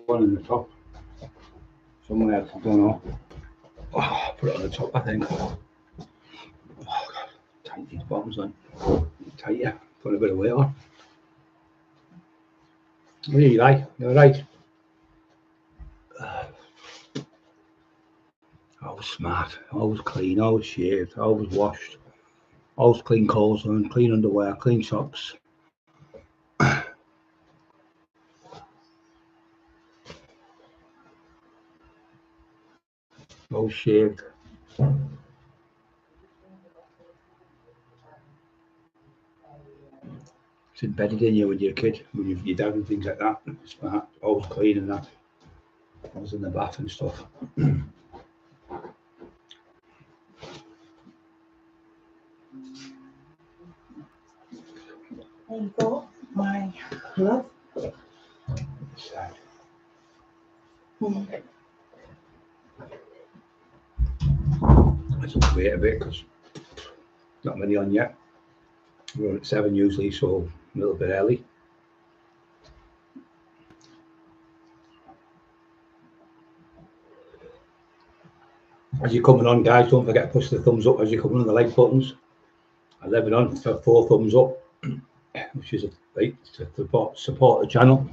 one in the top. Somewhere, I don't know. Oh, put it on the top, I think. Oh, God. Tight these bottoms on. Tight, yeah. Put a bit of weight on. What do you like? You're right. Always smart, always clean, always shaved, always washed, always clean clothes on, clean underwear, clean socks. Always shaved. It's embedded in you when you're a kid, when you're dad and things like that. Smart, always clean and that. Always in the bath and stuff. There you go, my love. Sad. Let's wait a bit because not many on yet. We're on at 7 usually, so a little bit early. As you're coming on, guys, don't forget to push the thumbs up as you're coming on, the like buttons. 11 on for 4 thumbs up, which is a right to support the channel.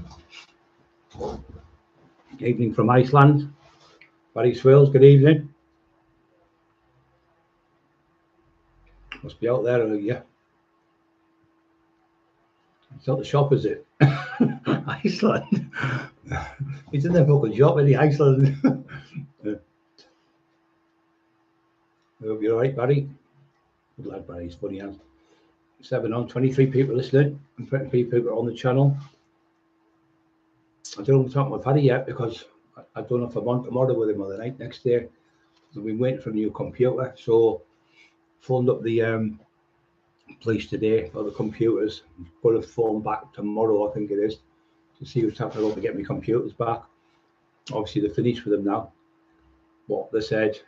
Evening from Iceland. Barry Swills, good evening. Must be out there, yeah. It's not the shop, is it? Iceland. It's in the fucking shop in the Iceland. I hope you're alright, Barry. Good lad, Barry. He's funny, as 7 on, 23 people listening, and 23 people on the channel. I don't know what's happened with Barry yet because I don't know if I'm on tomorrow with him or the night next day. We've been waiting for a new computer, so phoned up the police today for the computers. Put a phone back tomorrow, I think it is, to see what's happening to get my computers back. Obviously, they're finished with them now. What they said,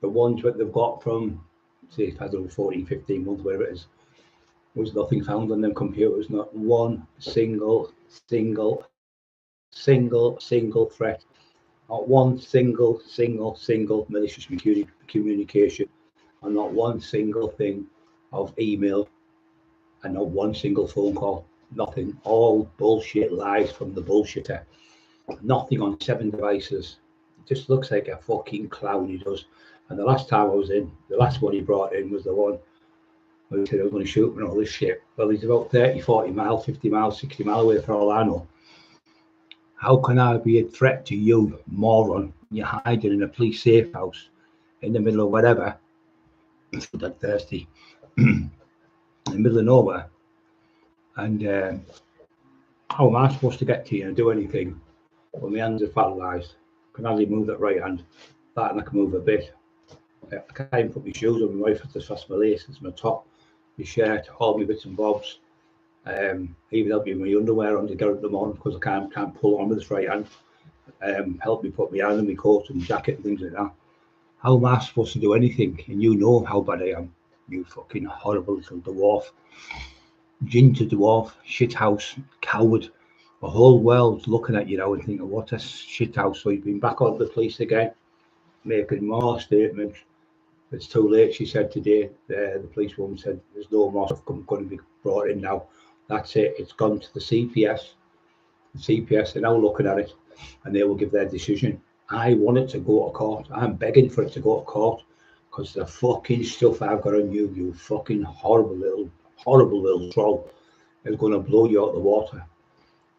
the ones that they've got from, say, I don't know, 14, 15 months, whatever it is, was nothing found on them computers, not one single threat, not one single malicious communication, and not one single thing of email, and not one single phone call, nothing, all bullshit lies from the bullshitter. Nothing on 7 devices. It just looks like a fucking clown, he does. And the last time I was in, the last one he brought in was the one where he said I was going to shoot and all this shit. Well, he's about 30, 40 miles, 50 miles, 60 miles away for all I know. How can I be a threat to you, moron? You're hiding in a police safe house in the middle of whatever. I'm that thirsty. In the middle of nowhere. And how am I supposed to get to you and do anything when my hands are paralyzed? I can hardly move that right hand. That and I can move a bit. I can't even put my shoes on. My wife has to fast my laces, my top, my shirt, all my bits and bobs. Even help me with my underwear on to get them on because I can't pull on with this right hand. Help me put my hand in my coat and jacket and things like that. How am I supposed to do anything? And you know how bad I am. You fucking horrible little dwarf. Ginger dwarf, shithouse, coward. The whole world's looking at you now and thinking, what a shithouse. So you've been back on the police again, making more statements. It's too late, she said today. The police woman said there's no more stuff going to be brought in now. That's it. It's gone to the CPS. The CPS are now looking at it and they will give their decision. I want it to go to court. I'm begging for it to go to court because the fucking stuff I've got on you, you fucking horrible little troll, is going to blow you out of the water.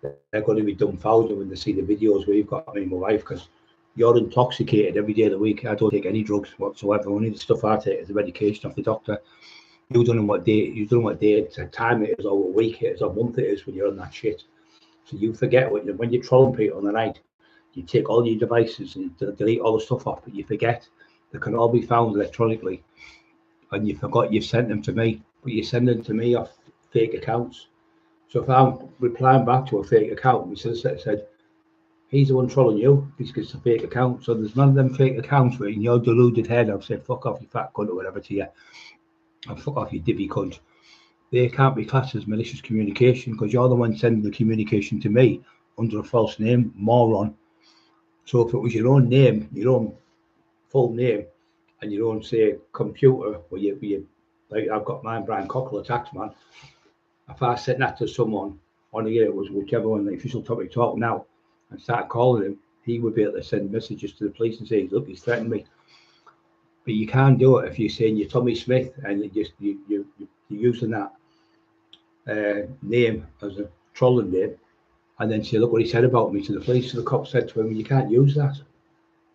They're going to be dumbfounded when they see the videos where you've got me and my wife because you're intoxicated every day of the week. I don't take any drugs whatsoever. Only the stuff I take is the medication off the doctor. You don't know what day, time it is, or what week it is, or month it is when you're on that shit. So you forget when you're trolling people on the night, you take all your devices and delete all the stuff off, but you forget they can all be found electronically. And you forgot you've sent them to me, but you send them to me off fake accounts. So if I'm replying back to a fake account, we said, he's the one trolling you because it's a fake account. So there's none of them fake accounts where in your deluded head I've said, fuck off, you fat cunt, or whatever to you. And fuck off, you divvy cunt. They can't be classed as malicious communication because you're the one sending the communication to me under a false name, moron. So if it was your own name, your own full name, and your own, say, computer, where you like I've got mine, Brian Cockerill, taxman. If I sent that to someone on here, it was whichever one, the official topic talk now, and started calling him, he would be able to send messages to the police and say, look, he's threatened me. But you can't do it if you're saying you're Tommy Smith and you're using that name as a trolling name, and then say, look what he said about me to the police. So the cop said to him, you can't use that.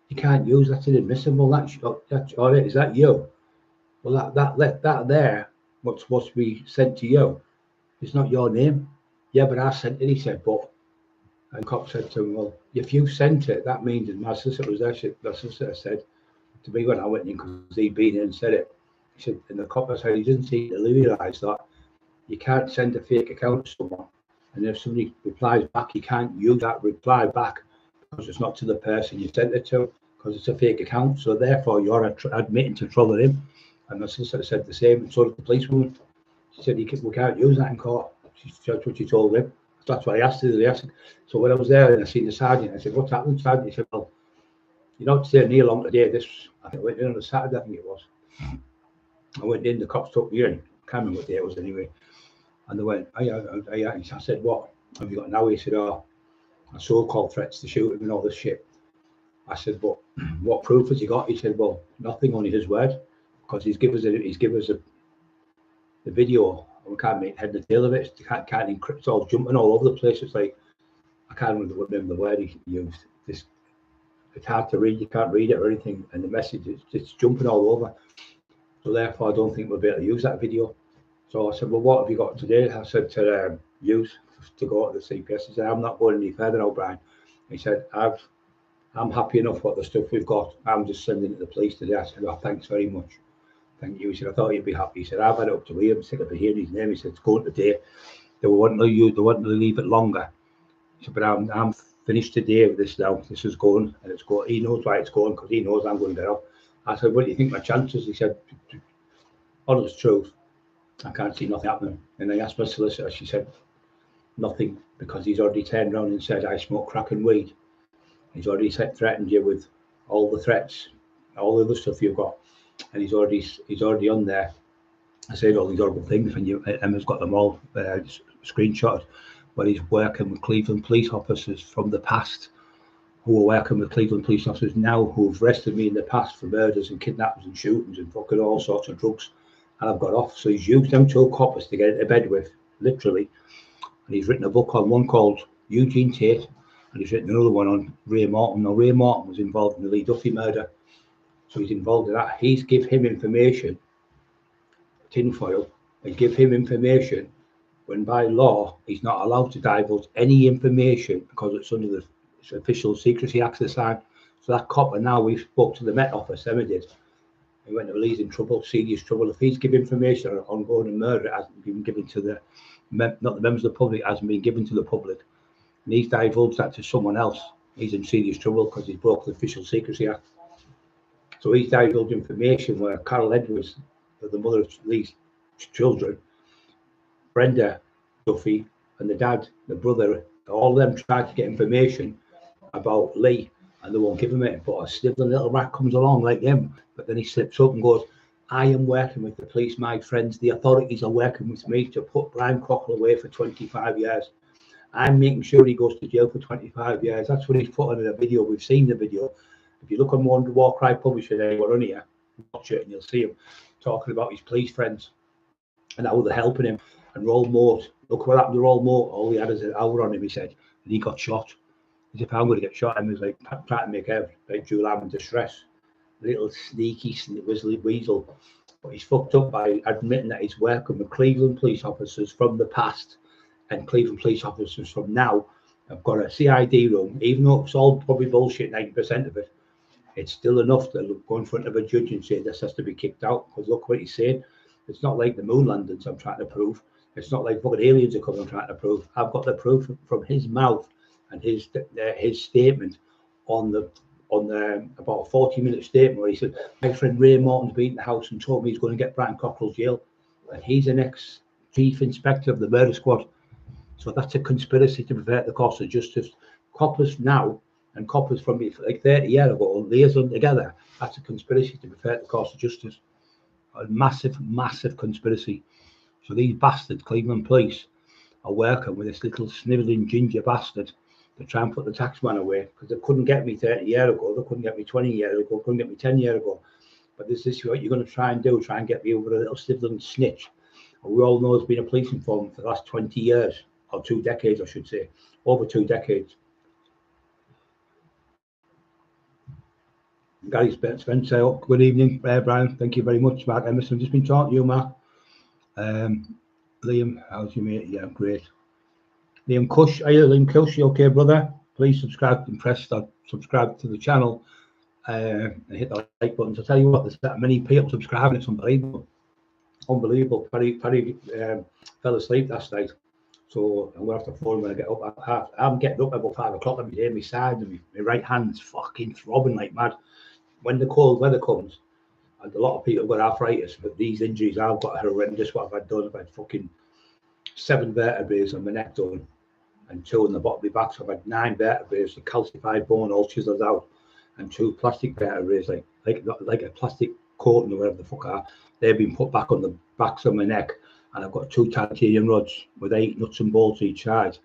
You can't use that. It's inadmissible. That's all right. Is that you? Well, that there, what's supposed to be sent to you, it's not your name. Yeah, but I sent it, he said, but. And cop said to him, well, if you sent it, that means, and my sister was there, my sister said to me when I went in, because he'd been in and said it, he said, and the cop said he didn't seem to realise that you can't send a fake account to someone, and if somebody replies back, you can't use that reply back because it's not to the person you sent it to, because it's a fake account. So therefore, you're admitting to trolling him. And my sister said the same, and so did the policewoman. She said, we can't use that in court. That's what she told him. That's what I asked her. So when I was there and I seen the sergeant, I said, what's happening, sergeant? He said, well, you're not staying here long today. I think I went in on a Saturday, I think it was. I went in, the cops took me in. I can't remember what day it was anyway. And they went, I said, what have you got now? He said, oh, I so-called threats to shoot him and all this shit. I said, but what proof has he got? He said, well, nothing, only his word, because he's given us the video. We can't make head and tail of it. Can't encrypt. It's all jumping all over the place. It's like, I can't remember the word he used. It's hard to read. You can't read it or anything, and the message it's jumping all over. So therefore, I don't think we'll be able to use that video. So I said, well, what have you got today? I said to use to go to the CPS. He said, I'm not going any further, O'Brien. He said, I'm happy enough with the stuff we've got. I'm just sending it to the police today. I said, oh, thanks very much. Thank you. He said, I thought you'd be happy. He said, I've had it up to here. I'm sick of hearing his name. He said, it's going today. They wanting to leave it longer. He said, but I'm finished today with this now. This is going, and it's going. He knows why it's going, because he knows I'm going to get off. I said, what do you think my chances? He said, honest truth, I can't see nothing happening. And I asked my solicitor. She said, nothing, because he's already turned around and said, I smoke crack and weed. He's already threatened you with all the threats, all the other stuff you've got. And he's already on there. I said all these horrible things, and Emma's got them all screenshotted. But he's working with Cleveland police officers from the past, who are working with Cleveland police officers now, who've arrested me in the past for murders and kidnappings and shootings and fucking all sorts of drugs, and I've got off. So he's used them 2 coppers to get into bed with, literally. And he's written a book on one called Eugene Tate, and he's written another one on Ray Martin. Now, Ray Martin was involved in the Lee Duffy murder. So he's involved in that. He's give him information, tinfoil, and give him information when by law he's not allowed to divulge any information because it's under the Official Secrecy Act sign. So that copper now, we spoke to the Met Office, Emma did. He went to he's in trouble, serious trouble. If he's given information on ongoing murder, it hasn't been given to not the members of the public, it hasn't been given to the public, and he's divulged that to someone else, he's in serious trouble because he's broke the Official Secrecy Act. So he's divulged information where Carol Edwards, the mother of Lee's children, Brenda Duffy, and the dad, the brother, all of them tried to get information about Lee, and they won't give him it. But a sniveling little rat comes along like him, but then he slips up and goes, I am working with the police, my friends. The authorities are working with me to put Brian Cockerill away for 25 years. I'm making sure he goes to jail for 25 years. That's what he's put on in a video. We've seen the video. If you look on War Cry Publishing anywhere on here, watch it and you'll see him talking about his police friends and how they're helping him. And Roll Moat, look what happened to Roll Moat. All he had is an hour on him, he said, and he got shot. As if I'm going to get shot, and he was like trying to make out like Jewel I'm in distress. Little sneaky weasel. But he's fucked up by admitting that he's working with Cleveland police officers from the past, and Cleveland police officers from now have got a CID room, even though it's all probably bullshit, 90% of it. It's still enough to go in front of a judge and say this has to be kicked out, because look what he's saying. It's not like the moon landings I'm trying to prove. It's not like fucking aliens are coming I'm trying to prove. I've got the proof from his mouth and his statement on about a 40-minute statement where he said, my friend Ray Martin's been in the house and told me he's going to get Brian Cockerill's jail. And he's an ex-chief inspector of the murder squad. So that's a conspiracy to pervert the course of justice. Coppers now and coppers from like 30 years ago, liaison together. That's a conspiracy to pervert the course of justice. A massive, massive conspiracy. So these bastards, Cleveland police, are working with this little snivelling ginger bastard to try and put the taxman away, because they couldn't get me 30 years ago, they couldn't get me 20 years ago, couldn't get me 10 years ago. But this is what you're going to try and do, try and get me over a little snivelling snitch. And we all know there's been a police informant for the last 20 years, or 2 decades, I should say, over 2 decades. Gary Spencer, good evening, Brian. Thank you very much, Mark Emerson. Just been talking to you, Mark. Liam, how's your mate? Yeah, great. Liam Cush, are you Liam Cush? You okay, brother? Please subscribe and press that subscribe to the channel and hit the like button. To tell you what, there's that many people subscribing. It's unbelievable. Unbelievable. Paddy fell asleep last night, so I'm gonna have to phone when I get up. I'm getting up about 5 o'clock every day. My side and my right hand's fucking throbbing like mad. When the cold weather comes, and a lot of people have got arthritis, but these injuries I've got are horrendous. What I've done, I've had fucking 7 vertebrae on my neck done, and 2 in the bottom of my back. So I've had 9 vertebrae, the calcified bone all chiseled out, and 2 plastic vertebrae, like a plastic coating or whatever the fuck are. They've been put back on the backs of my neck, and I've got 2 titanium rods with 8 nuts and bolts each side,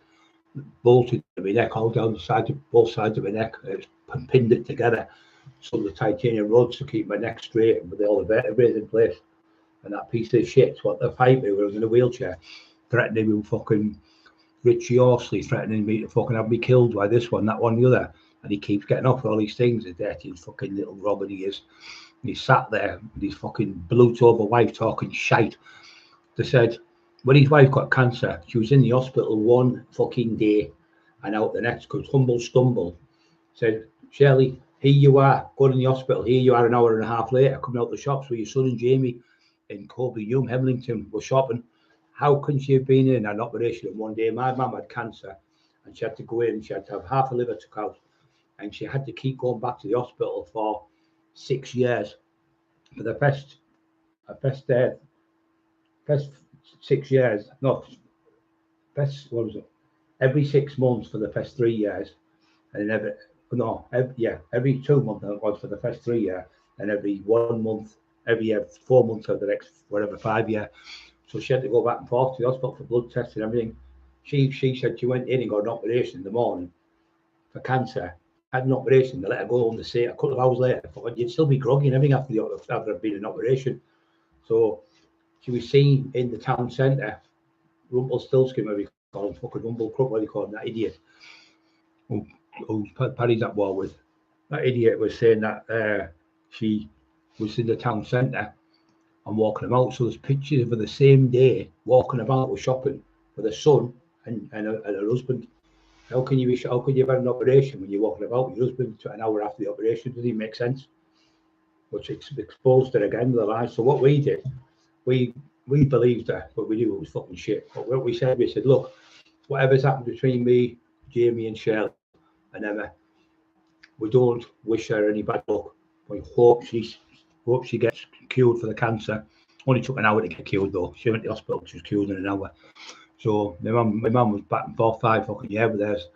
bolted to my neck, all down the side of both sides of my neck. It's pinned it together. So the titanium rods to keep my neck straight with all the vertebrae in place. And that piece of shit, what the fight me when I was in a wheelchair, threatening me with fucking Richie Horsley, threatening me to fucking have me killed by this one, that one, the other. And he keeps getting off all these things, the dirty fucking little robber he is. And he sat there with his fucking bloat over wife talking shite. They said, when his wife got cancer, she was in the hospital 1 fucking day and out the next, because humble stumble. Said, Shirley, here you are, going in the hospital. Here you are an hour and a half later, coming out the shops with your son and Jamie in Colby Hume, Hemlington, were shopping. How can she have been in an operation in 1 day? My mum had cancer and she had to go in. She had to have half a liver took out, and she had to keep going back to the hospital for 6 years. For the first 6 years, every 6 months for the first 3 years, and every 2 months it was for the first 3 years, and every 1 month, every 4 months of the next 5 years. So she had to go back and forth to the hospital for blood tests and everything. She said she went in and got an operation in the morning for cancer. Had an operation, they let her go home to say a couple of hours later. I thought you'd still be groggy and everything after been an operation. So she was seen in the town centre. Rumpelstiltskin, whatever you call him, fucking Rumpelcruck, what do you call him, that idiot who Paddy's at war with. That idiot was saying that she was in the town centre and walking about. So there's pictures of her the same day walking about with shopping with her son and her husband. How can you have had an operation when you're walking about with your husband an hour after the operation? Doesn't even make sense. Which exposed her again with the lies. So what we did, we believed her, but we knew it was fucking shit. But what we said, look, whatever's happened between me, Jamie and Shirley and Emma, we don't wish her any bad luck. We hope she gets cured for the cancer. Only took an hour to get cured though. She went to the hospital, she was cured in an hour. So my mum was back and forth 5 fucking years with hers,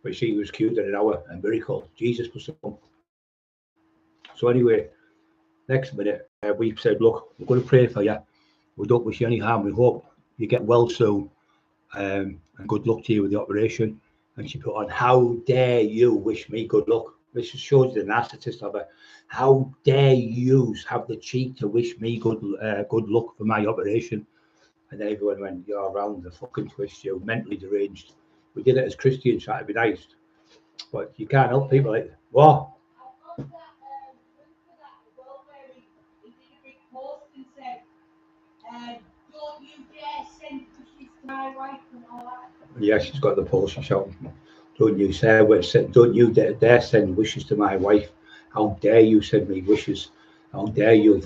but she was cured in an hour. A miracle. Jesus was come. So anyway, next minute we said, look, we're going to pray for you. We don't wish you any harm. We hope you get well soon, and good luck to you with the operation. And she put on, how dare you wish me good luck? This shows you the narcissist of her. How dare you have the cheek to wish me good luck for my operation? And everyone went, you're around the fucking twist, you mentally deranged. We did it as Christians, trying to be nice, but you can't help people like that. What? Don't you dare send wishes to my wife and all that. Yeah, she's got the post. She's shouting, don't you dare send wishes to my wife. How dare you send me wishes? How dare you?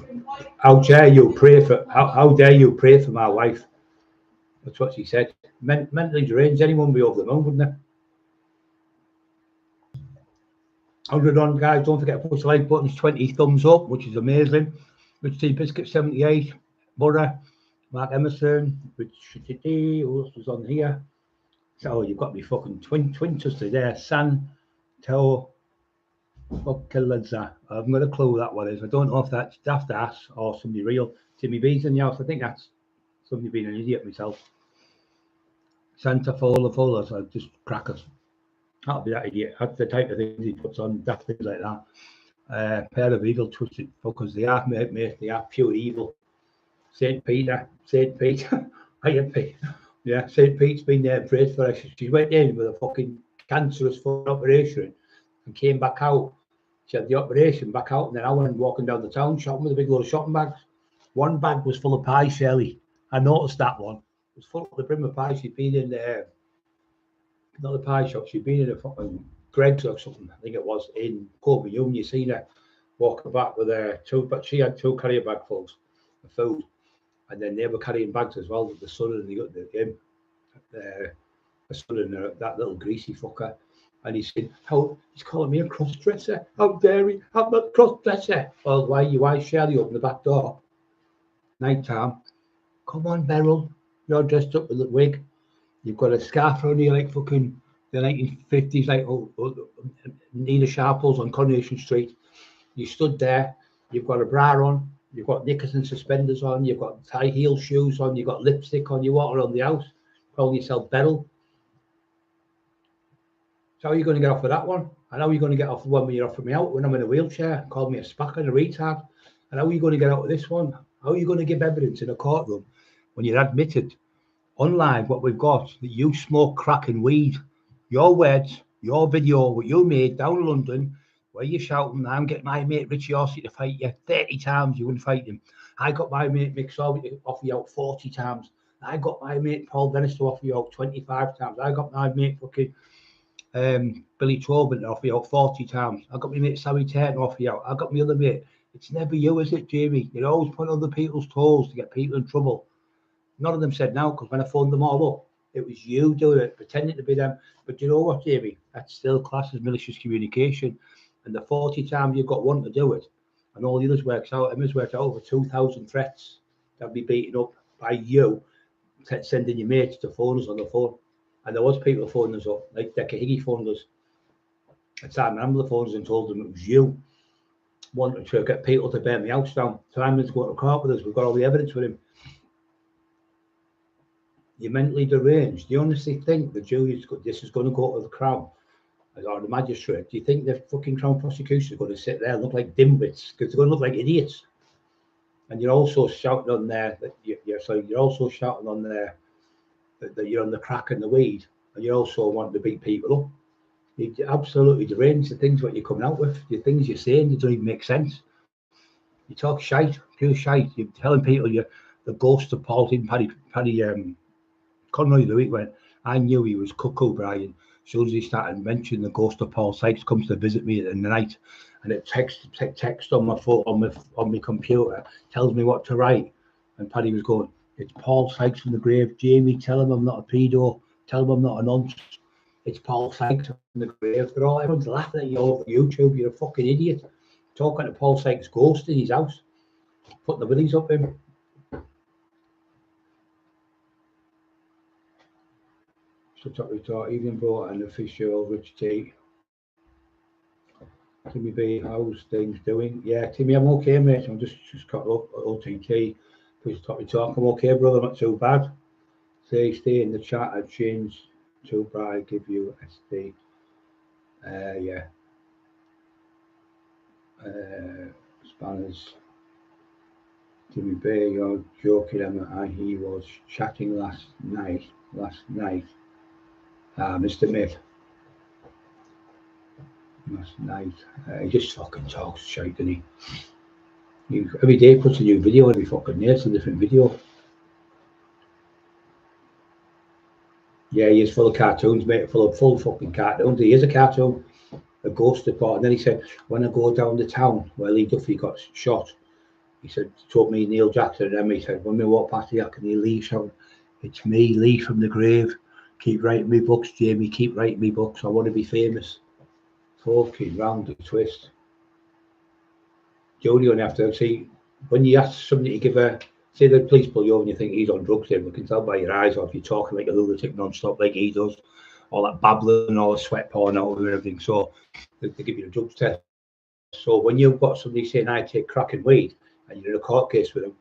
How dare you pray for? How dare you pray for my wife? That's what she said. Mentally deranged. Anyone would be over the moon, wouldn't they? 100 on, guys. Don't forget to push the like buttons. 20 thumbs up, which is amazing. Rich T Biscuit 78. Borough. Mark Emerson. Rich T. Who else was on here? So you've got me fucking twin twisted there. San Teo Cockerill. I haven't got a clue who that one is. I don't know if that's daft ass or somebody real. Timmy B's in the house. I think that's somebody being an idiot myself. Santa Fola, so just crackers. That'll be that idiot. That's the type of things he puts on, daft things like that. Pair of evil twisted fuckers. They are, mate. They are pure evil. St. Pete. Hiya, Pete. Yeah, St. Pete's been there and prayed for her. She went in with a fucking cancerous foot operation and came back out. She had the operation back out, and then I went walking down the town shopping with a big load of shopping bags. One bag was full of pie, Shelley. I noticed that one. It was full of the brim of pie. She'd been in there, not the pie shop, she'd been in a fucking Greg's or something, I think it was, in Cockerill. You seen her walking back with her but she had 2 carrier bagfuls of food. And then they were carrying bags as well with the son and the son and that little greasy fucker. And he said, he's calling me a cross-dresser. How dare he? I'm not a cross-dresser. Well, why Shelley open the back door? Night time. Come on, Beryl. You're dressed up with a wig. You've got a scarf around you like fucking the 1950s, like Nina Sharples on Coronation Street. You stood there. You've got a bra on. You've got knickers and suspenders on. You've got high heel shoes on. You've got lipstick on. You walk around the house, calling yourself Beryl. So how are you going to get off of that one? And how are you going to get off the one when you're offering me out when I'm in a wheelchair? Call me a spacker and a retard. And how are you going to get out of this one? How are you going to give evidence in a courtroom when you're admitted online what we've got that you smoke crack and weed? Your words, your video, what you made down in London, where you're shouting, I'm getting my mate Richie Horsey to fight you 30 times, you wouldn't fight him. I got my mate Mick Sorby to offer you out 40 times. I got my mate Paul Dennis to offer you out 25 times. I got my mate fucking Billy Tobin to offer you out 40 times. I got my mate Sammy Tate to offer you out. I got my other mate. It's never you, is it, Jamie? You're always putting other people's toes to get people in trouble. None of them said no, because when I phoned them all up, it was you doing it, pretending to be them. But you know what, Jamie? That's still classed as malicious communication. And the 40 times you've got one to do it, and all the others works out, Emma's worked out over 2,000 threats that be beaten up by you, sending your mates to phone us on the phone. And there was people phoning us up, like Decker Higgy phoned us. At the time, I remember the phones and told them it was you wanting to get people to burn me house down. Simon's going to court with us. We've got all the evidence with him. You're mentally deranged. Do you honestly think the jury this is going to go to the Crown or the magistrate? Do you think the fucking Crown prosecution is going to sit there and look like dimwits? Because they're going to look like idiots. And you're also shouting on there that you're also shouting on there that you're on the crack and the weed, and you also want to beat people up. You're absolutely deranged. The things what you're coming out with, the things you're saying, they don't even make sense. You talk shite, pure shite. You're telling people you're the ghost of Paul Paddy Conroy the week went, I knew he was cuckoo, Brian. As soon as he started mentioning the ghost of Paul Sykes comes to visit me in the night, and it text on my phone, on my computer, tells me what to write. And Paddy was going, it's Paul Sykes from the grave. Jamie, tell him I'm not a pedo. Tell him I'm not a nonce. It's Paul Sykes from the grave. Everyone's laughing at you over YouTube. You're a fucking idiot. Talking to Paul Sykes' ghost in his house, putting the willies up him. We thought evening brought an official Rich T. Timmy B, how's things doing? Yeah, Timmy, I'm okay, mate. I'm just got up at OTT. Please talk. I'm okay, brother. Not too bad. Stay in the chat. I've changed to Brian. Give you SD. Yeah. Spanners. Timmy B, you're joking, Emma. He was chatting last night. Mr. Myth. Last night. He just fucking talks shite, doesn't he? Every day puts a new video, every fucking day it's a different video. Yeah, he is full of cartoons, mate, full fucking cartoons. He is a cartoon, a ghost report. And then he said, when I go down the town where Lee Duffy got shot, he said, told me Neil Jackson, and then he said, when we walk past the Academy, Lee shouting, it's me, Lee from the grave. Keep writing me books, Jamie, keep writing me books. I want to be famous. Fucking round the twist. Jodie only have to see when you ask somebody to give a say the police pull you over and you think he's on drugs, then we can tell by your eyes, or if you're talking like a lunatic non-stop like he does, all that babbling, all the sweat pouring out of and everything. So they give you a drugs test. So when you've got somebody saying I take crack and weed, and you're in a court case with them,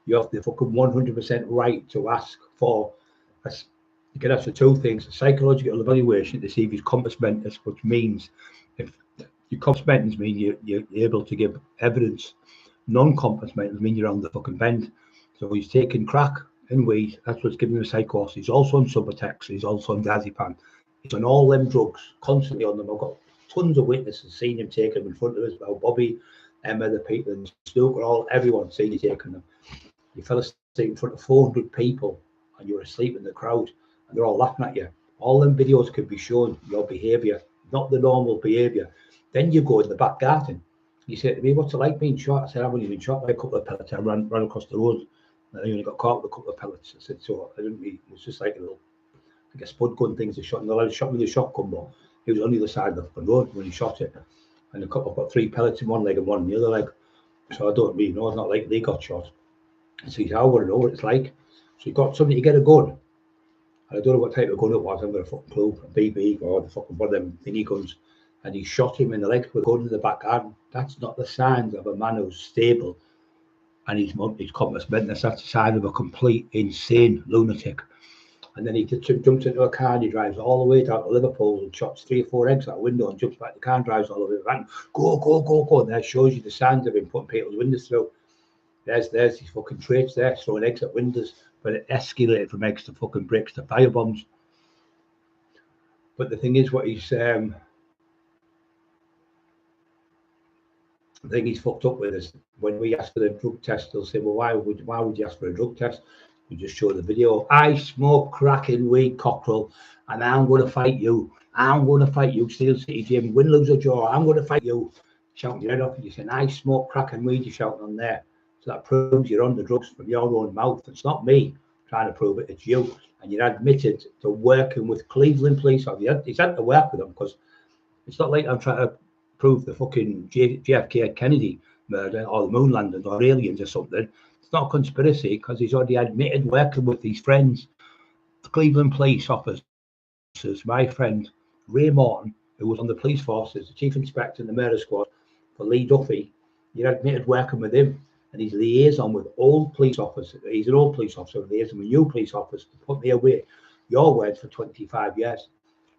you have the fucking 100% right to ask for you can ask for two things: a psychological evaluation to see if he's compass mentis, which means if your compass mentis mean you're able to give evidence. Non-compass mentis mean you're on the fucking bend. So he's taking crack and weed. That's what's giving him a psychosis. He's also on Subutex. He's also on diazepam. He's on all them drugs, constantly on them. I've got tons of witnesses seen him taking them in front of us. Well, Bobby, Emma, the people, and Snooker, everyone seen him taking them. You fell asleep in front of 400 people and you were asleep in the crowd and they're all laughing at you. All them videos could be shown your behaviour, not the normal behaviour. Then you go in the back garden. You say to me, what's it like being shot? I said, I've only been shot by a couple of pellets. I ran across the road and I only got caught with a couple of pellets. I said, so I didn't really, it was just like a little, like a spud gun things they shot. And the lad shot me with a shotgun, but he was on the other side of the road when he shot it. And I've got 3 pellets in one leg and one in the other leg. So I don't really know. It's not like they got shot. So I want to know what it's like. So he got somebody to get a gun. And I don't know what type of gun it was. I haven't got a fucking clue. A BB or the fucking one of them thingy guns. And he shot him in the leg with a gun in the back garden. That's not the signs of a man who's stable and he's compass mentis. That's the sign of a complete insane lunatic. And then he jumps into a car and he drives all the way down to Liverpool and shots 3 or 4 eggs out the window and jumps back in the car and drives all the way around. Go. And that shows you the signs of him putting people's windows through. There's his fucking traits there, throwing eggs at windows, but it escalated from eggs to fucking bricks to fire bombs. But the thing is, what he's the thing he's fucked up with is when we ask for the drug test, they'll say, well, why would you ask for a drug test? We just show the video. I smoke crack and weed, Cockerill, and I'm going to fight you. I'm going to fight you, Steel City Gym, win, lose or draw. I'm going to fight you. Shouting your head off, and you're saying, I smoke crack and weed, you're shouting on there. So that proves you're on the drugs from your own mouth. It's not me trying to prove it, it's you. And you're admitted to working with Cleveland police. He's had to work with them because it's not like I'm trying to prove the fucking JFK Kennedy murder or the moon landings or aliens or something. It's not a conspiracy because he's already admitted working with these friends. The Cleveland police officers, my friend Ray Morton, who was on the police forces, the chief inspector in the murder squad for Lee Duffy, you're admitted working with him. And he's liaison with old police officers. He's an old police officer, liaison with new police officers to put me away. Your words for 25 years.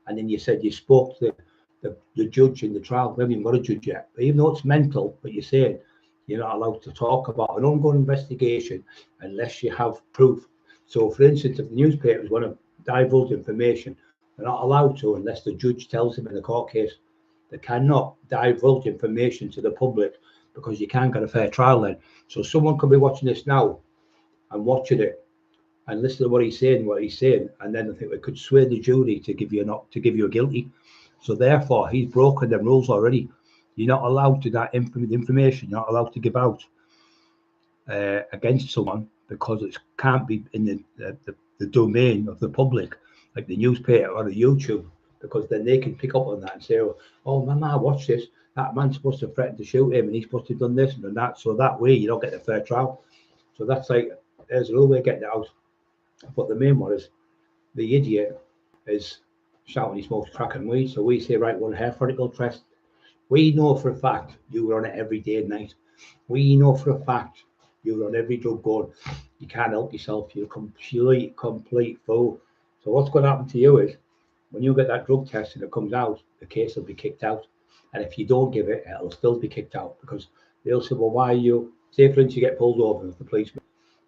And then you said you spoke to the judge in the trial. We haven't even got a judge yet. But even though it's mental, but you're saying you're not allowed to talk about an ongoing investigation unless you have proof. So, for instance, if the newspapers want to divulge information, they're not allowed to unless the judge tells them in the court case. They cannot divulge information to the public because you can't get a fair trial then. So someone could be watching this now and watching it and listen to what he's saying, and then I think we could sway the jury to give you a guilty. So therefore, he's broken them rules already. You're not allowed to that information. You're not allowed to give out against someone because it can't be in the domain of the public, like the newspaper or the YouTube, because then they can pick up on that and say, oh, mama, watch this. That man's supposed to threaten to shoot him and he's supposed to have done this and that. So that way you don't get a fair trial. So that's like, there's another way of getting it out. But the main one is the idiot is shouting he smokes crack and weed. So we say, right, well, hair follicle test. We know for a fact you were on it every day and night. We know for a fact you were on every drug going. You can't help yourself. You're complete fool. So what's going to happen to you is when you get that drug test and it comes out, the case will be kicked out. And if you don't give it, it'll still be kicked out because they'll say, well, why are you, say for instance, you get pulled over with the policeman.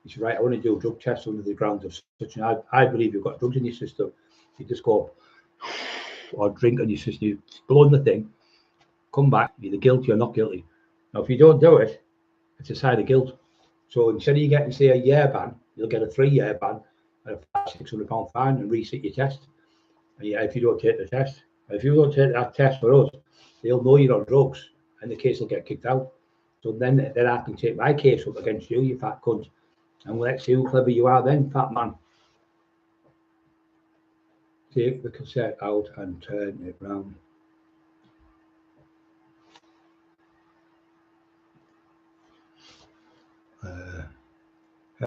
You say, right, I want to do a drug test under the grounds of such and I believe you've got drugs in your system. You just go or drink on your system, you blow on the thing, come back, you're either guilty or not guilty. Now, if you don't do it, it's a sign of guilt. So instead of you getting, say, a year ban, you'll get a 3-year ban and a £600 fine and reset your test. And yeah, if you don't take the test, if you don't take that test for us, they'll know you're on drugs and the case will get kicked out. So then I can take my case up against you, you fat cunt. And let's see how clever you are then, fat man. Take the cassette out and turn it round.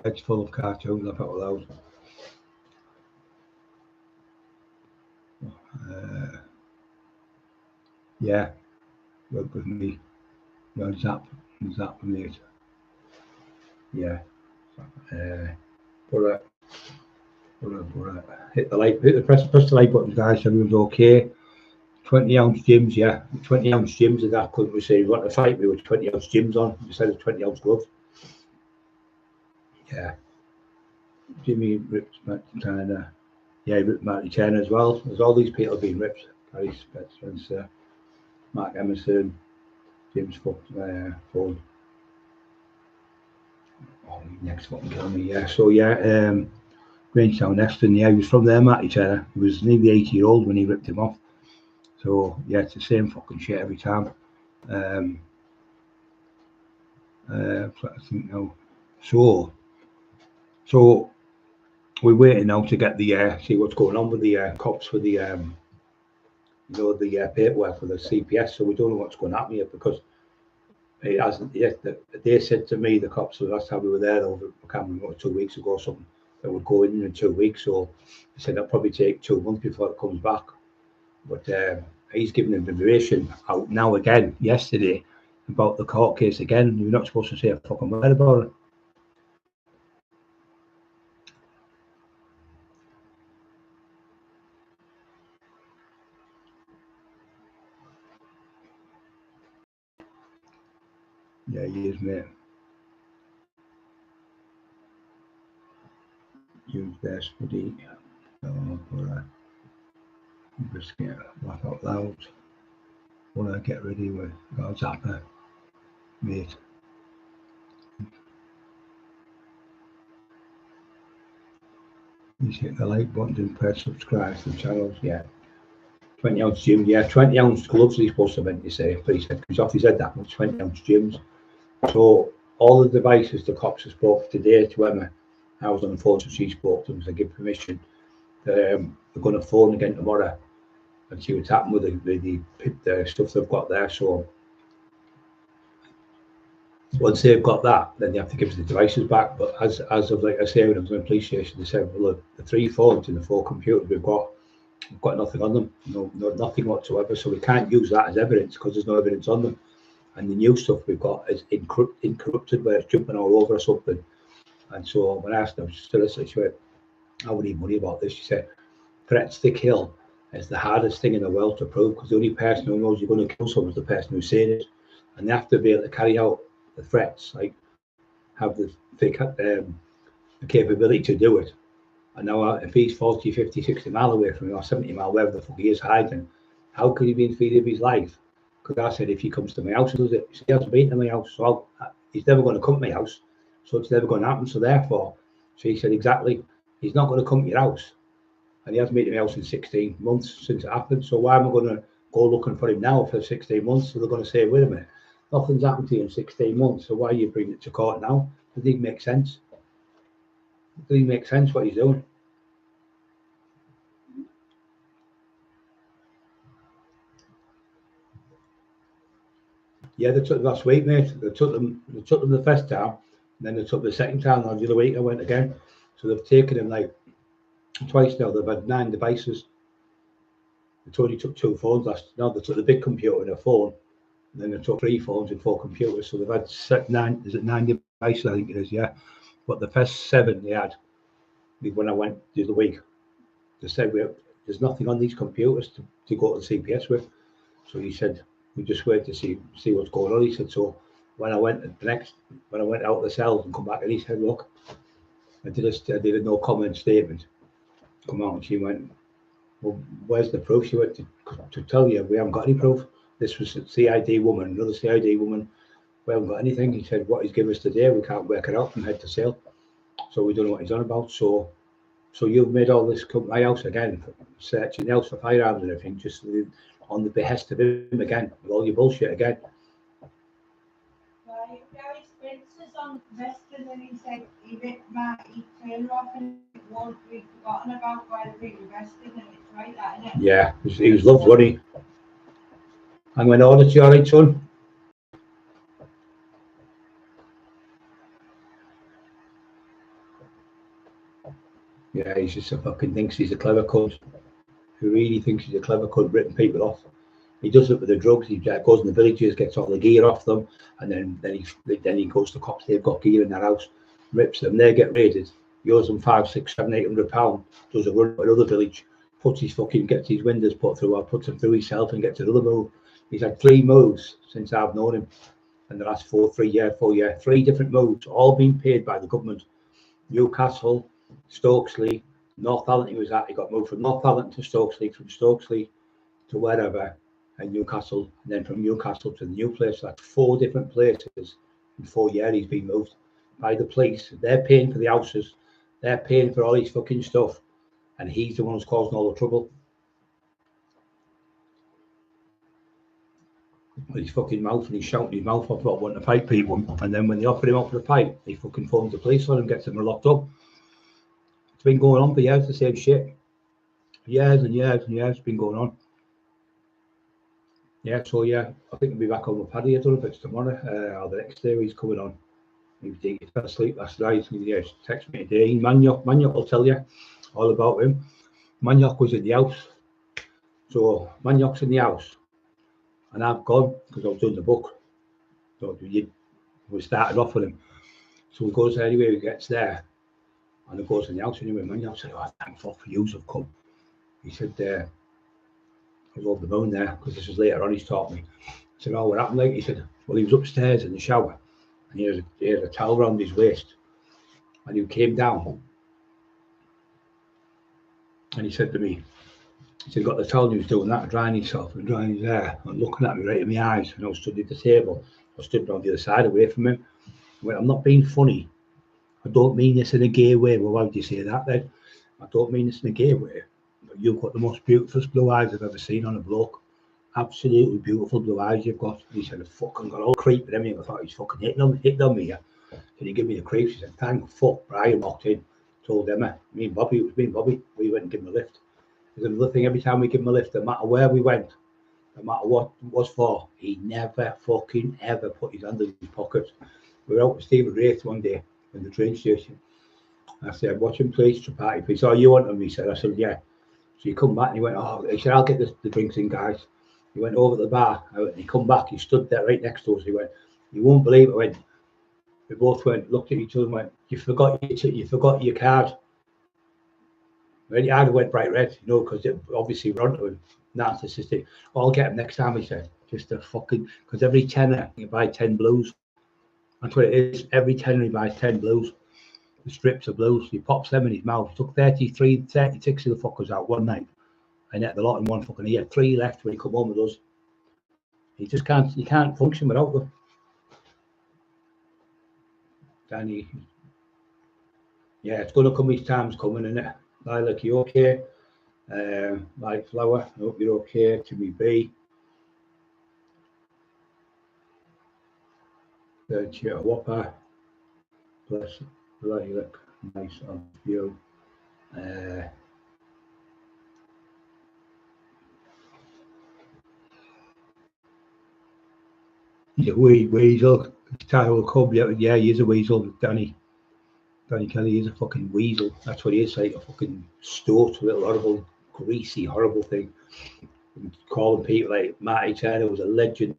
Heads full of cartoons, laugh out loud. Yeah, work with me. No, Zap mate. Yeah. But hit the press the like button, guys. Everyone's okay. 20-ounce gyms, yeah. 20-ounce gyms, and that couldn't we say you want to fight me with 20-ounce gyms on instead of 20-ounce gloves? Yeah. Jimmy ripped Turner. Yeah, he ripped Marty Turner as well. There's all these people being ripped. Gary Spencer, Mark Emerson, James Ford. Oh, next fucking kill me. Yeah. So yeah, Grangetown Eston. Yeah, he was from there, Marty Turner. He was nearly 80-year-old when he ripped him off. So yeah, it's the same fucking shit every time. I think now. So we're waiting now to get the see what's going on with the cops for the the paperwork for the CPS. So we don't know what's going to happen yet because it hasn't yet. They said to me, the cops, the last time we were there over, I can't remember, 2 weeks ago or something, that would go in 2 weeks. So they said that'll probably take 2 months before it comes back. But he's giving information out now again yesterday about the court case again. You're not supposed to say a fucking word about it. Yeah, he is, mate. Use best for the just get laugh out loud. Want to get ready with God's Zapper, mate. Please hit the like button and press subscribe to the channels. Yeah. 20-ounce gym, yeah, 20-ounce gloves he's supposed to meant to say, but he said he's off his head that much, 20-ounce gyms. So all the devices the cops have spoke today to Emma, I was on the phone, so she spoke to them to give permission. They're going to phone again tomorrow and see what's happened with the stuff they've got there. So once they've got that, then they have to give us the devices back. But as of like I say, when I was in the police station, they said, well, look, the 3 phones and the 4 computers we've got nothing on them, nothing whatsoever. So we can't use that as evidence because there's no evidence on them. And the new stuff we've got is encrypted, where it's jumping all over or something. And so when I asked them, she went, I wouldn't even worry about this. She said, threats to kill is the hardest thing in the world to prove because the only person who knows you're going to kill someone is the person who's saying it. And they have to be able to carry out the threats, like have the capability to do it. And now if he's 40, 50, 60 mile away from me or 70 mile, wherever the fuck he is hiding, how could he be in fear of his life? Because I said if he comes to my house and does it, he hasn't been to my house, so he's never going to come to my house, so it's never going to happen. So therefore, so he said exactly, he's not going to come to your house, and he hasn't been to my house in 16 months since it happened. So why am I going to go looking for him now for 16 months? So they're going to say, wait a minute, nothing's happened to you in 16 months, so why are you bringing it to court now? It doesn't even make sense. It doesn't even make sense what he's doing. Yeah, they took them last week, mate. They took them the first time, and then they took the second time. And the other week I went again. So they've taken him like twice now. They've had 9 devices. They only took 2 phones last. Now they took the big computer and a phone, and then they took 3 phones and 4 computers. So they've had 9. Is it 9 devices? I think it is. Yeah. But the first 7 they had when I went the other week, they said there's nothing on these computers to go to the CPS with. So he said we just wait to see what's going on. He said so. When I went out the cells and come back, and he said, look, I did a no comment statement. Come out, and she went, well, where's the proof? She went to tell you we haven't got any proof. This was a CID woman, another CID woman. We haven't got anything. He said what he's given us today, we can't work it out from head to tail. So we don't know what he's on about. So you've made all this come to my house again, searching the house for firearms and everything, just on the behest of him again, with all your bullshit again. Right, Gary Spencer's on Western and he said he ripped Marty Turner off and it won't be forgotten about by the big Western, and it's right, that, isn't it? Yeah, he was loved, wasn't he? And when all it's all right, son. Yeah, he's just a fucking thinks he's a clever cunt. Who really thinks he's a clever cunt, ripping people off. He does it with the drugs. He goes in the villages, gets all the gear off them, and then he goes to cops. They've got gear in their house, rips them. They get raided. He owes them £500, £700, £800. Does a run to another village, gets his windows put through, or puts them through himself, and gets another move. He's had 3 moves since I've known him in the last 4 years. 3 different moves, all being paid by the government. Newcastle, Stokesley, Northallerton. He was at. He got moved from Northallerton to Stokesley, from Stokesley to wherever, and Newcastle, and then from Newcastle to the new place. Like 4 different places in 4 years. He's been moved by the police. They're paying for the houses. They're paying for all his fucking stuff, and he's the one who's causing all the trouble. With his fucking mouth, and he's shouting his mouth off about wanting to fight people, and then when they offer him up for a fight, he fucking phones the police on him, gets them locked up. It's been going on for years, the same shit. Years and years and years it's been going on. Yeah, so yeah, I think he'll be back on with Paddy. I don't know if it's tomorrow or the next day he's coming on. He fell asleep last night. He texted me today. Maniac will tell you all about him. Maniac was in the house. So Maniac's in the house. And I've gone because I was doing the book. So we started off with him. So he goes anyway, he gets there. And he goes in the house anyway. Maniac said, "Oh, thank fuck for yous have come." He said, I was over the moon there because this was later on. He's taught me. I said, "Oh, what happened?" Like, he said, "Well, he was upstairs in the shower and he had a towel around his waist, and he came down and he said to me, he said, got the towel and he was doing that, drying himself and drying his hair and looking at me right in my eyes, and I was stood at the table. I stood on the other side away from him. I went, "I'm not being funny. I don't mean this in a gay way." "Well, why would you say that then?" "I don't mean this in a gay way, but you've got the most beautiful blue eyes I've ever seen on a bloke. Absolutely beautiful blue eyes you've got." He said, "I fucking got all creepy and everything." I thought he's fucking hitting on me here. Can you give me the creeps? He said, "Thank fuck Brian walked in, told Emma, me and Bobby, we went and gave him a lift." There's another thing, every time we give him a lift, no matter where we went, no matter what it was for, he never fucking ever put his hand in his pocket. We were out with Stephen Wraith one day in the train station. I said, "Watching police to party, please." "Oh, you want them?" He said. I said, "Yeah." So he come back and he went, "Oh," he said, "I'll get the drinks in, guys." He went over to the bar and he come back, he stood there right next to us. He went, "You won't believe it." We both went, looked at each other and went, you forgot your card." Really hard, went bright red, because it obviously we're onto him. Narcissistic. "I'll get him next time," he said. Just a fucking, because every tenner you buy 10 blues. That's what it is. Every tenner he buys 10 blues. The strips of blues. He pops them in his mouth. He took 36 of the fuckers out one night. I net the lot in one fucking. He had 3 left when he come home with us. You can't function without them. Danny. Yeah, it's gonna come. His time's coming, isn't it? Lilac, you okay? Light Flower, I hope you're okay. Timmy B. Cheetah Whopper. Bless Lilac. Nice of you. He's a weasel. His time will come. Yeah, he is a weasel. Danny Kelly is a fucking weasel. That's what he is, like a fucking stoat, little horrible, greasy, horrible thing. And calling people like Marty Turner was a legend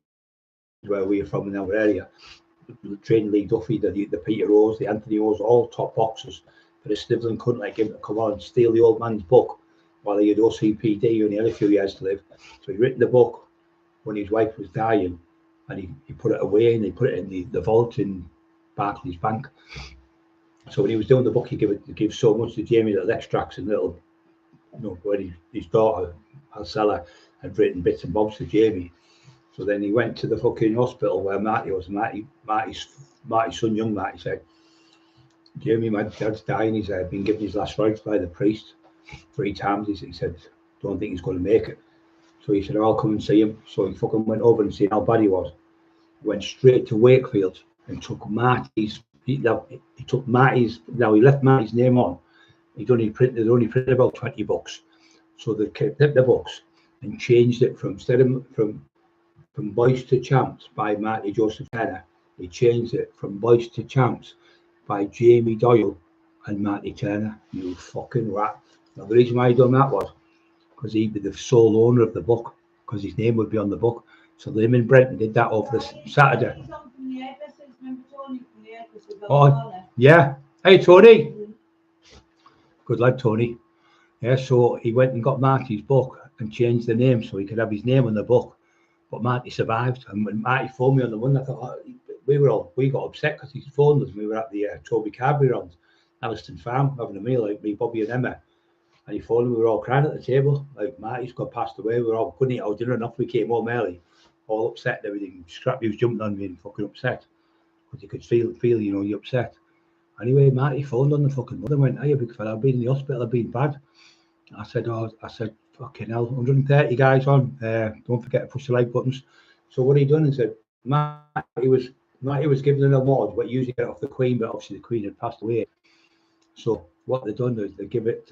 where we are from in our area. Training Lee Duffy, the Peter Rose, the Anthony Rose, all top boxers. But a snivelling cunt like him to come on and steal the old man's book while he had OCPD and he had a few years to live. So he written the book when his wife was dying, and he put it away and he put it in the vault in Barclays Bank. So when he was doing the book, he gave so much to Jamie, little extracts and little, when his daughter, Alcella, had written bits and bobs to Jamie. So then he went to the fucking hospital where Marty was. Marty's son, young Marty, said, "Jamie, my dad's dying. He's been given his last rites by the priest 3 times. He said, don't think he's going to make it." So he said, "I'll come and see him." So he fucking went over and seen how bad he was. He went straight to Wakefield and took Marty's. He took Marty's. Now he left Marty's name on. They'd only printed about 20 books. So they kept the books and changed it from Boys to Champs by Marty Joseph Turner. They changed it from Boys to Champs by Jamie Doyle and Marty Turner, you fucking rat. Now, the reason why he done that was because he'd be the sole owner of the book, because his name would be on the book. So him and Brenton did that over the Saturday. Oh, yeah. Hey, Tony. Good lad, Tony. Yeah, so he went and got Marty's book and changed the name so he could have his name on the book. But Marty survived. And when Marty phoned me on the one, I thought, we got upset because he phoned us. We were at the Toby Carberry round, Alliston Farm, having a meal, like me, Bobby and Emma. And he phoned me, we were all crying at the table. Like, Marty's got passed away. We were all, couldn't eat our dinner enough. We came home early, all upset and everything. Scrappy was jumping on me and fucking upset. Because you could feel, you know, you're upset. Anyway, Marty phoned on the fucking mother and went, hey, big fella, I've been in the hospital, I've been bad. I said, fucking hell, 130 guys on. Don't forget to push the like buttons. So what he done and said, Marty was given an award, but usually get off the Queen, but obviously the Queen had passed away. So what they done is they give it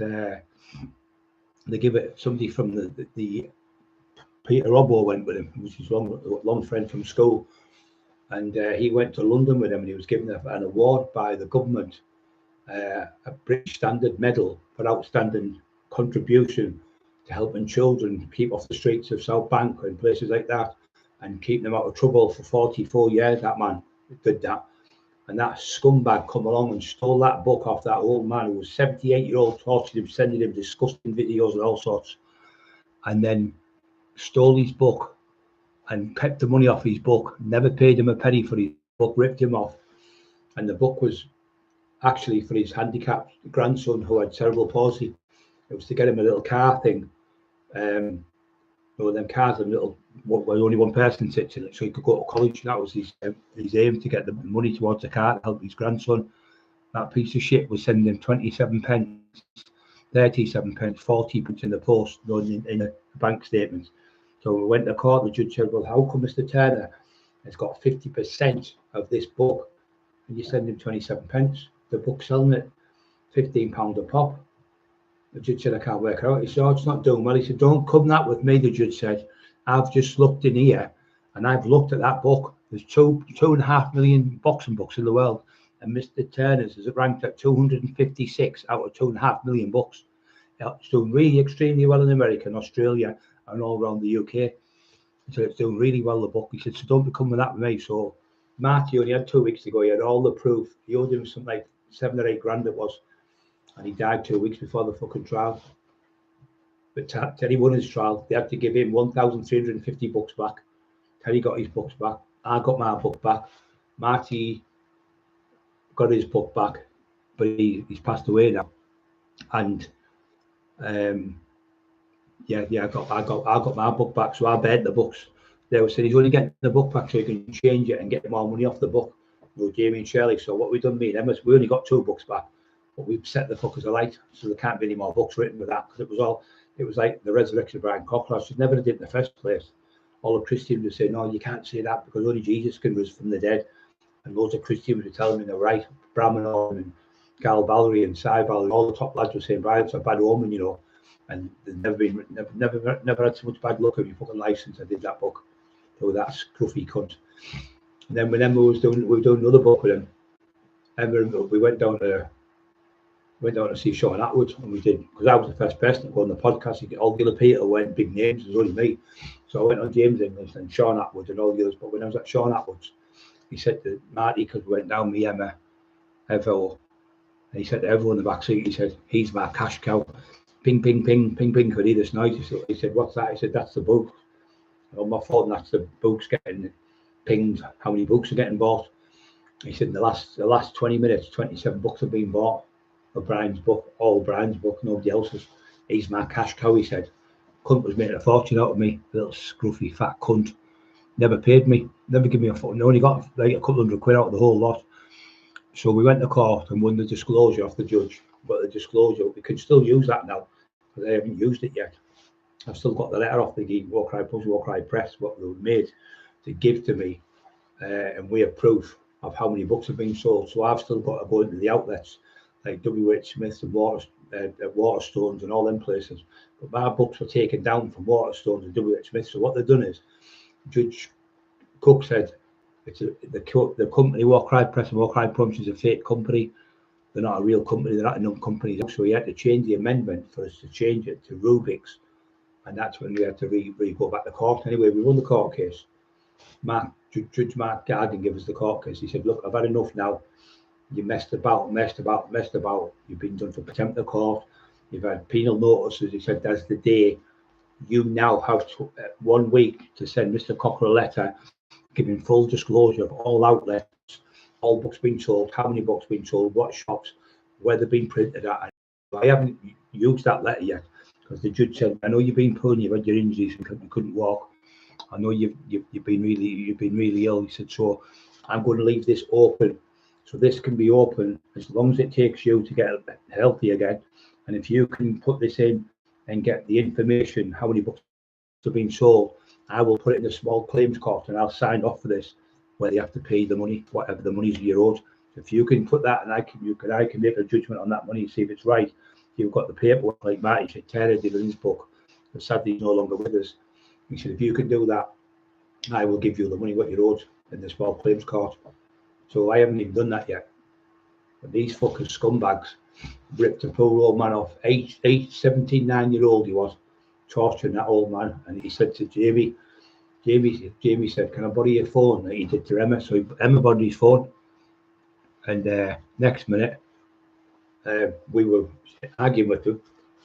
somebody from the Peter Robbo went with him, which is long friend from school, and he went to London with him, and he was given an award by the government, a British Standard Medal for outstanding contribution to helping children keep off the streets of South Bank and places like that, and keep them out of trouble for 44 years. That man did that. And that scumbag come along and stole that book off that old man who was 78-year-old, tortured him, sending him disgusting videos and all sorts, and then stole his book and kept the money off his book, never paid him a penny for his book, ripped him off. And the book was actually for his handicapped grandson who had cerebral palsy. It was to get him a little car thing. Them cars, where only one person sits in it, so he could go to college. That was his aim, to get the money towards the car to help his grandson. That piece of shit was sending him 27 pence, 37 pence, 40 pence in the post, in a bank statement. So we went to court. The judge said, well, how come Mr. Turner has got 50% of this book and you send him 27 pence? The book's selling at £15 a pop. The judge said, I can't work out. He said, oh, it's not doing well. He said, don't come that with me. The judge said, I've just looked in here and I've looked at that book. There's 2.5 million boxing books in the world, and Mr. Turner's is ranked at 256 out of 2.5 million books. It's doing really extremely well in America and Australia and all around the UK. So it's doing really well, the book. He said, so don't be coming that with me. So Marty only had 2 weeks to go. He had all the proof. He owed him something like 7 or 8 grand it was. And he died 2 weeks before the fucking trial. But Terry won his trial. They had to give him 1,350 books back. Terry got his books back. I got my book back. Marty got his book back, but he's passed away now. And I got my book back. So I bet the books. They were saying he's only getting the book back so he can change it and get more money off the book. Jamie and Shirley. So what we done, me and Emma, we only got 2 books back. But we've set the fuckers alight, so there can't be any more books written with that, because it was like the resurrection of Brian Cockerill. I should never have did it in the first place. All the Christians would say, no, you can't say that because only Jesus can rise from the dead. And loads of Christians were telling me they're right. Brahman and Gal Ballery and Cy Ballery, all the top lads were saying Brian's a bad omen, you know. And there's never had so much bad luck in your fucking life since I did that book. So that scruffy cunt. And then when Emma we were doing another book with him. We went down to see Sean Atwood, and we did, because I was the first person to go on the podcast. All the other people went big names, it was only me. So I went on James English and Sean Atwood and all the others. But when I was at Sean Atwood's, he said to Marty, because we went down, me, Emma, Evo, and he said to everyone in the back seat, he said, he's my cash cow. Ping, ping, ping, ping, ping, could hear this noise. He said, what's that? He said, that's the book. On my phone, that's the books getting pinged, how many books are getting bought. He said in the last 20 minutes, 27 books have been bought. Brian's book, all Brian's book, nobody else's. He's my cash cow, he said. Cunt was making a fortune out of me, little scruffy fat cunt. Never paid me, never give me a fucking, only got like a couple £100 out of the whole lot. So we went to court and won the disclosure off the judge. But the disclosure, we can still use that now, because I haven't used it yet. I've still got the letter off the War Cry Press, what they were made to give to me, and we have proof of how many books have been sold. So I've still got to go into the outlets like W.H. Smith's and Waterstones and all them places. But my books were taken down from Waterstones and W.H. Smith. So what they've done is, Judge Cook said, it's the company War Cry Press and War Cry Punch is a fake company. they're not a real company, they're not enough companies. So we had to change the amendment for us to change it to Rubik's, and that's when we had to go back to court. Anyway, we won the court case. Judge Mark Gargan gave us the court case. He said, look, I've had enough now. You messed about. You've been done for contempt of court. You've had penal notices. He said, that's the day. You now have 1 week to send Mr. Cockerill a letter giving full disclosure of all outlets, all books being sold, how many books being sold, what shops, where they've been printed at. I haven't used that letter yet because the judge said, I know you've been poor, you've had your injuries and you couldn't walk. I know you've been really ill. He said, so I'm going to leave this open. So this can be open as long as it takes you to get healthy again. And if you can put this in and get the information, how many books are being sold, I will put it in a small claims court and I'll sign off for this, where they have to pay the money, whatever the money's you're owed. If you can put that, and I can make a judgment on that money and see if it's right. You've got the paperwork, like Marty said, Terry did in his book, but sadly he's no longer with us. He said, if you can do that, I will give you the money what you're owed in the small claims court. So I haven't even done that yet. But these fucking scumbags ripped a poor old man off, 79-year-old he was, torturing that old man. And he said to Jamie said, can I borrow your phone? And he did to Emma. So Emma borrowed his phone. And next minute, we were arguing with him.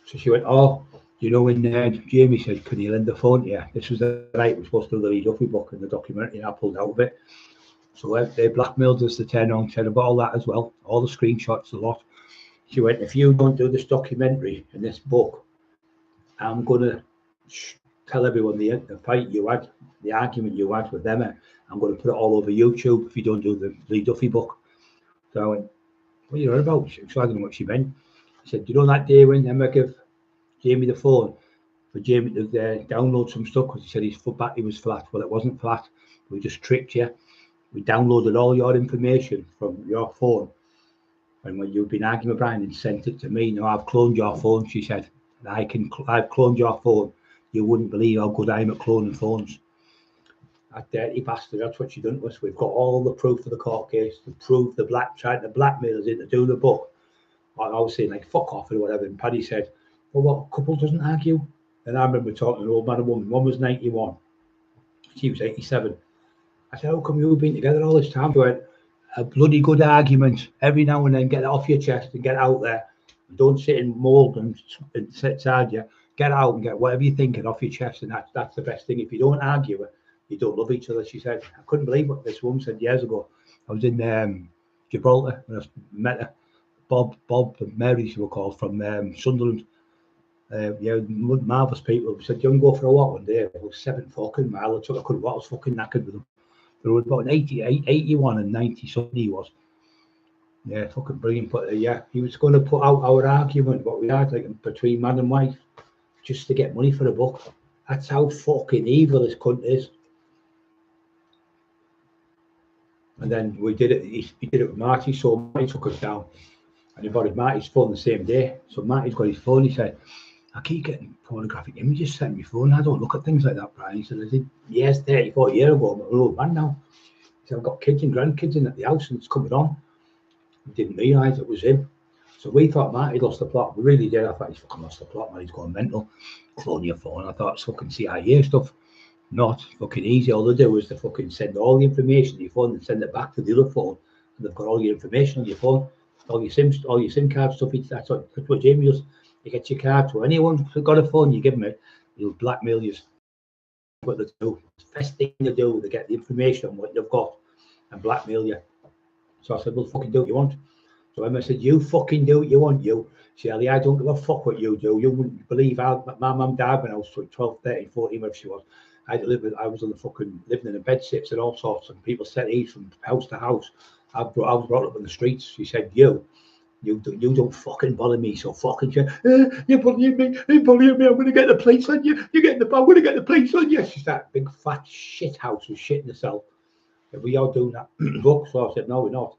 So she went, oh, you know, when Jamie said, can you lend the phone? Yeah, this was the night we were supposed to do the Lee Duffy book in the documentary, and I pulled out of it. So they blackmailed us to turn on, said about all that as well, all the screenshots, a lot. She went, if you don't do this documentary in this book, I'm going to tell everyone the fight you had, the argument you had with Emma. I'm going to put it all over YouTube if you don't do the Lee Duffy book. So I went, what are you on about? So I don't know what she meant. I said, you know that day when Emma gave Jamie the phone for Jamie to download some stuff because he said his foot battery was flat? Well, it wasn't flat. We just tricked you. We downloaded all your information from your phone. And when you've been arguing with Brian and sent it to me, now I've cloned your phone, she said. I've cloned your phone. You wouldn't believe how good I am at cloning phones. That dirty bastard, that's what she done to us. We've got all the proof of the court case, the proof, trying to blackmail us into doing the book. I was saying, like, fuck off or whatever. And Paddy said, well, what, a couple doesn't argue? And I remember talking to an old man and woman. One was 91. She was 87. I said, how come you've been together all this time? She went, a bloody good argument. Every now and then, get it off your chest and get out there. Don't sit in mould and sit beside you. Get out and get whatever you're thinking off your chest. And that's the best thing. If you don't argue, you don't love each other. She said, I couldn't believe what this woman said years ago. I was in Gibraltar when I met her. Bob and Mary, she were called, from Sunderland. Marvellous people. We said, you want to go for a walk one day? It was 7 fucking miles. I couldn't walk. I was fucking knackered with them. There was about 81 and 90 something he was. Yeah, fucking brilliant. But yeah, he was going to put out our argument, what we had, like, between man and wife, just to get money for the book. That's how fucking evil this cunt is. And then we did it. He did it with Marty. So Marty took us down, and he borrowed Marty's phone the same day. So Marty's got his phone. He said, I keep getting pornographic images sent me phone. I don't look at things like that, Brian. He said, I did 30, 40 years ago. I'm an old man now. He said, I've got kids and grandkids in at the house and it's coming on. We didn't realise it was him. So we thought Marty lost the plot. We really did. I thought he's fucking lost the plot, man. He's going mental. Clone your phone. I thought it's fucking CIA stuff. Not fucking easy. All they do is to fucking send all the information to your phone and send it back to the other phone. And they've got all your information on your phone. All your SIM card stuff. That's what Jamie does. You get your card to anyone who's got a phone, you give them it, he'll blackmail you. What they do, the first thing they do, they get the information on what you've got and blackmail you. So I said, well, fucking do what you want. So Emma said, you fucking do what you want, you. She said, I don't give a fuck what you do. You wouldn't believe how my mum died when I was 12, 13, 14, whatever she was. I was on the fucking living in the bed sits and all sorts, and people sent these from house to house. I was brought up in the streets. She said, you don't fucking bother me, so fucking shit. You're bullying me, I'm going to get the police on you. I'm going to get the police on you. She's that big fat shit house with shit in herself. If we are doing that book, so I said, no, we're not.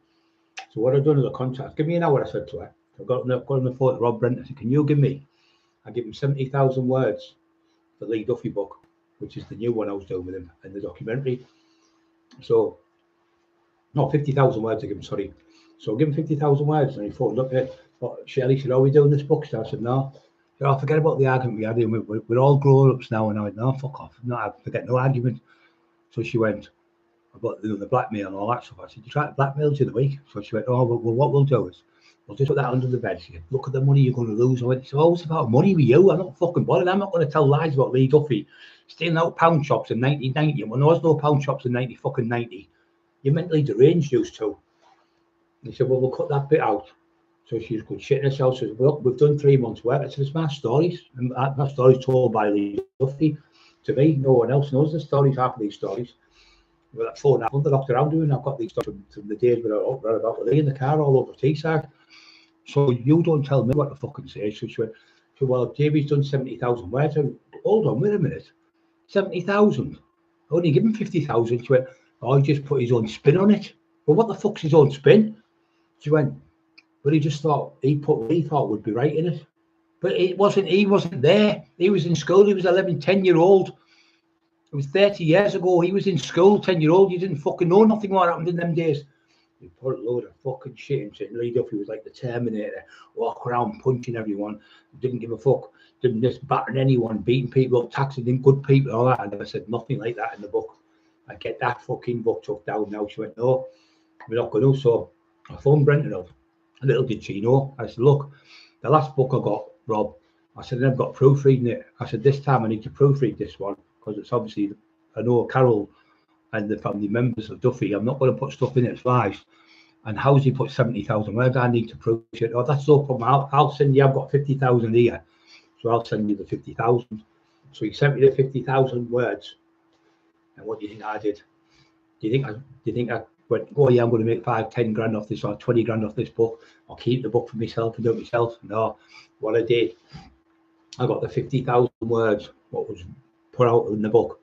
So what I've done is a contract. Give me an hour, I said to her. I've got on the phone to Rob Brent. I said, can you give me? I give him 70,000 words for the Lee Duffy book, which is the new one I was doing with him in the documentary. So, no, 50,000 words I give him, sorry. So give him 50,000 words. And he phoned up it. But Shelley said, "Are we doing this book?" So I said, "No." She said, "Oh, forget about the argument we had. We're all grown-ups now." And I went, "No, fuck off. No, I forget no argument." So she went, "About the blackmail and all that stuff." I said, "You try to blackmail during the week?" So she went, "Oh, well, what we'll do is we'll just put that under the bed." She said, "Look at the money you're going to lose." I went, "It's always about money with you. I'm not fucking bothered. I'm not going to tell lies about Lee Duffy stealing out pound shops in 1990 when there was no pound shops in 90. You're mentally deranged, used to." And he said, "Well, we'll cut that bit out." So she's good shitting herself. She said, "Well, we've done 3 months' work." I said, "It's my stories. And my stories told by Lee Duffy to me. No one else knows the stories, half of these stories." With that 4.5 knocked around doing, I've got these stuff from the days when I ran about with Lee in the car all over Teesside. So you don't tell me what to fucking say. So she went, "Well, Davey's done 70,000 words." And hold on, wait a minute. 70,000? I only give him 50,000. She went, "Oh, he just put his own spin on it." Well, what the fuck's his own spin? She went, "But he just thought he thought would be right in it." But he wasn't there. He was in school. He was 11, 10-year-old. It was 30 years ago. He was in school, 10-year-old. You didn't fucking know nothing what happened in them days. You put a load of fucking shit into it. Lee Duffy was like the Terminator, walk around punching everyone, didn't give a fuck, didn't just battering anyone, beating people up, taxing in good people, all that. I never said nothing like that in the book. I get that fucking book took down now. She went, "No, we're not going to." So I phoned Brenton up. Little did she know. I said, "Look, the last book I got, Rob," I said, "I've got proofreading it." I said, "This time I need to proofread this one because it's obviously, I know Carol and the family members of Duffy. I'm not going to put stuff in its lives. And how's he put 70,000 words? I need to prove it." "Oh, that's no problem. I'll send you. I've got 50,000 here, so I'll send you the 50,000." So he sent me the 50,000 words. And what do you think I did? Do you think I went, "Oh yeah, I'm going to make 5, 10 grand off this, or 20 grand off this book. I'll keep the book for myself and do it myself"? No. What I did, I got the 50,000 words, what was put out in the book,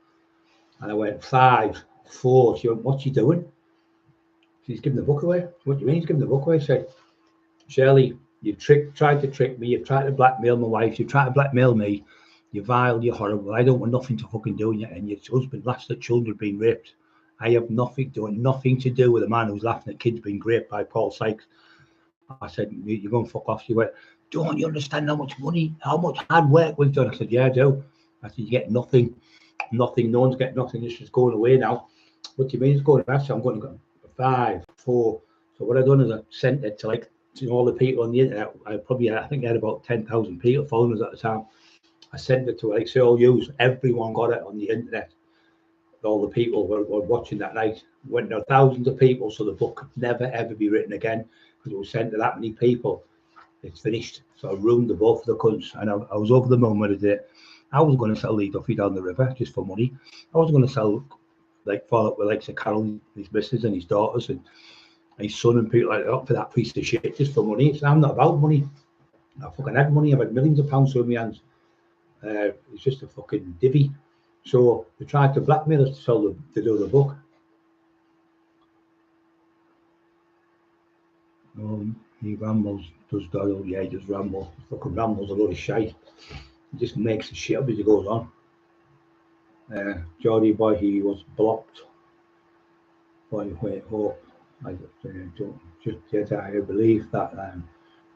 and I went 5, 4. She went, "What's she doing?" She's giving the book away. "What do you mean he's giving the book away?" I said, "Shirley, you've tried to trick me. You've tried to blackmail my wife. You've tried to blackmail me. You're vile. You're horrible. I don't want nothing to fucking do with you. And your husband laughs at children being raped. I have nothing to do with a man who's laughing at kids being raped by Paul Sykes." I said, "You're going to fuck off." She went, "Don't you understand how much money, how much hard work we've done?" I said, "Yeah, I do." I said, "You get nothing. Nothing. No one's getting nothing. This is going away now." "What do you mean it's going away?" I said, "I'm going to go 5, 4. So what I done is I sent it to all the people on the internet. I think I had about 10,000 people following us at the time. I sent it to everyone got it on the internet. All the people were watching that night. Went to thousands of people, so the book could never ever be written again because it was sent to that many people. It's finished. So I ruined the book for the cunts. And I was over the moon with it. I was going to sell Lee Duffy down the river just for money. I was going to sell, fall up with Sir Carol, his missus and his daughters and his son and people like that for that piece of shit just for money. So I'm not about money. I fucking had money. I've had millions of pounds in my hands. It's just a fucking divvy. So they tried to blackmail us to do the book. He rambles, does Doyle. Yeah, he just rambles. Fucking rambles a lot of shite. He just makes the shit up as he goes on. Geordie boy, he was blocked by White Hope. I believe that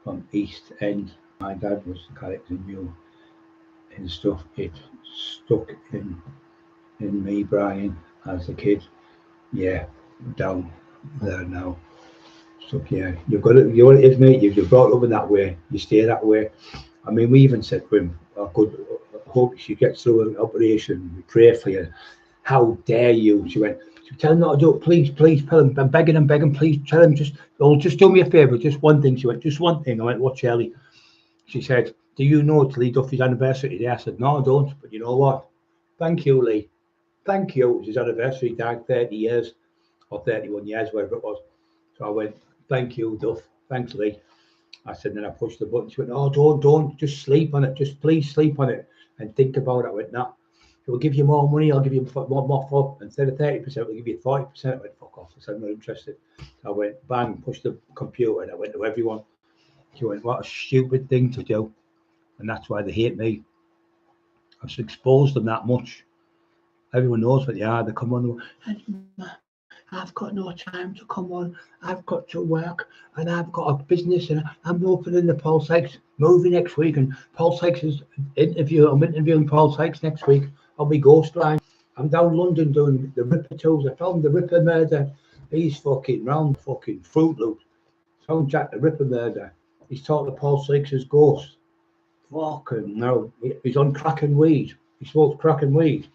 from East End, my dad was the character new and stuff. It stuck in me, Brian, as a kid. Yeah, down there now. Stuff, yeah. You've got it. You know what it is, mate. You're brought up in that way. You stay that way. I mean, we even said to him, "I hope she gets through an operation. We pray for you." "How dare you?" She went, "Tell him not to do it. Please, tell him. I'm begging, please tell him, just do me a favour, just one thing." She went, "Just one thing." I went, "What, Shirley?" She said, "Do you know it's Lee Duffy's anniversary today?" I said, "No, I don't. But you know what? Thank you, Lee. Thank you. It was his anniversary. He died 30 years or 31 years, whatever it was." So I went, "Thank you, Duff. Thanks, Lee." I said, then I pushed the button. She went, "Oh, don't. Just sleep on it. Just please sleep on it and think about it." I went, "Nah. It will give you more money. I'll give you more. Instead of 30%, we'll give you 40%. I went, "Fuck off." I said, "I'm not interested." So I went, bang, pushed the computer, and I went to everyone. She went, "What a stupid thing to do." And that's why they hate me. I've exposed them that much. Everyone knows what they are. They come on, I've got no time to come on. I've got to work and I've got a business and I'm opening the Paul Sykes movie next week and Paul Sykes is I'm interviewing Paul Sykes next week on my Ghost Line. I'm down London doing the Ripper tours. I found the Ripper murder. He's fucking round fucking Fruit Loop. Found Jack the Ripper murder. He's talking to Paul Sykes' ghost. Fucking no. He's on crack and weed. He smokes crack and weed.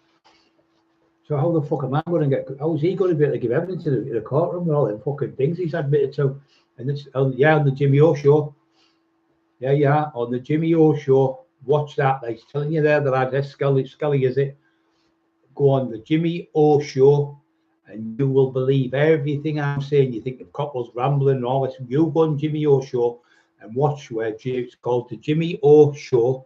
So how the fuck am I going to get? How is he going to be able to give evidence in the courtroom with all them fucking things he's admitted to? And it's on the Jimmy O show. Yeah, on the Jimmy O show. Watch that. He's telling you there that I guess Scully is it? Go on the Jimmy O show, and you will believe everything I'm saying. You think the Cockerill's rambling and all this. You go on Jimmy O show and watch where it's called the Jimmy O show.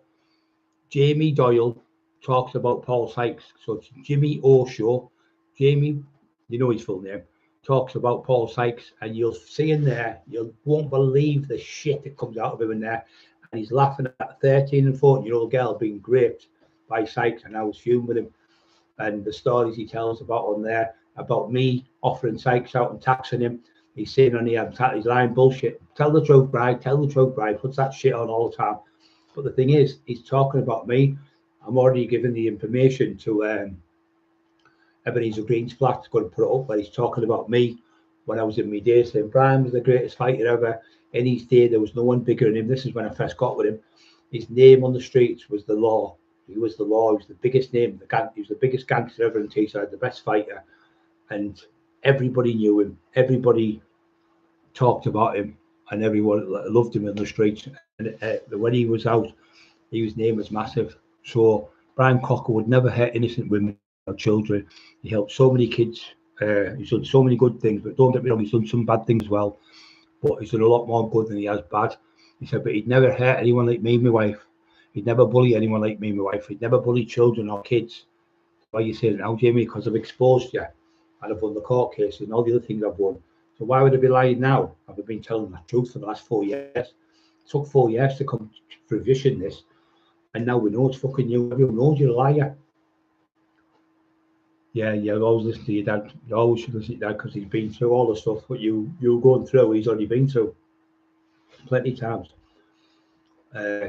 Jamie Doyle talks about Paul Sykes. So it's Jimmy O show. Jamie, you know his full name, talks about Paul Sykes, and you'll see in there, you won't believe the shit that comes out of him in there. And he's laughing at a 13 and 14-year-old girl being raped by Sykes, and I was fuming with him. And the stories he tells about on there, about me offering Sykes out and taxing him. He's saying on here, he's lying bullshit. Tell the truth, bride, puts that shit on all the time. But the thing is, he's talking about me. I'm already giving the information to Ebenezer Green's flat, going to put it up, where he's talking about me when I was in my day, saying Brian was the greatest fighter ever. In his day, there was no one bigger than him. This is when I first got with him. His name on the streets was the Law. He was the Law. He was the biggest name. He was the biggest gangster ever in Teesside, the best fighter. And everybody knew him. Everybody talked about him. And everyone loved him in the streets. And when he was out, his name was massive. So Brian Cocker would never hurt innocent women or children. He helped so many kids. He's done so many good things. But don't get me wrong, he's done some bad things as well. But he's done a lot more good than he has bad. He said, but he'd never hurt anyone like me and my wife. He'd never bully anyone like me and my wife. He'd never bully children or kids. Why are you saying it now, Jamie? Because I've exposed you. And I've won the court cases and all the other things I've won. So why would I be lying now? I've been telling the truth for the last 4 years. It took 4 years to come to fruition this. And now we know it's fucking you. Everyone knows you're a liar. Yeah, you always listen to your dad. You always should listen to your dad because he's been through all the stuff what you're going through. He's already been through plenty of times.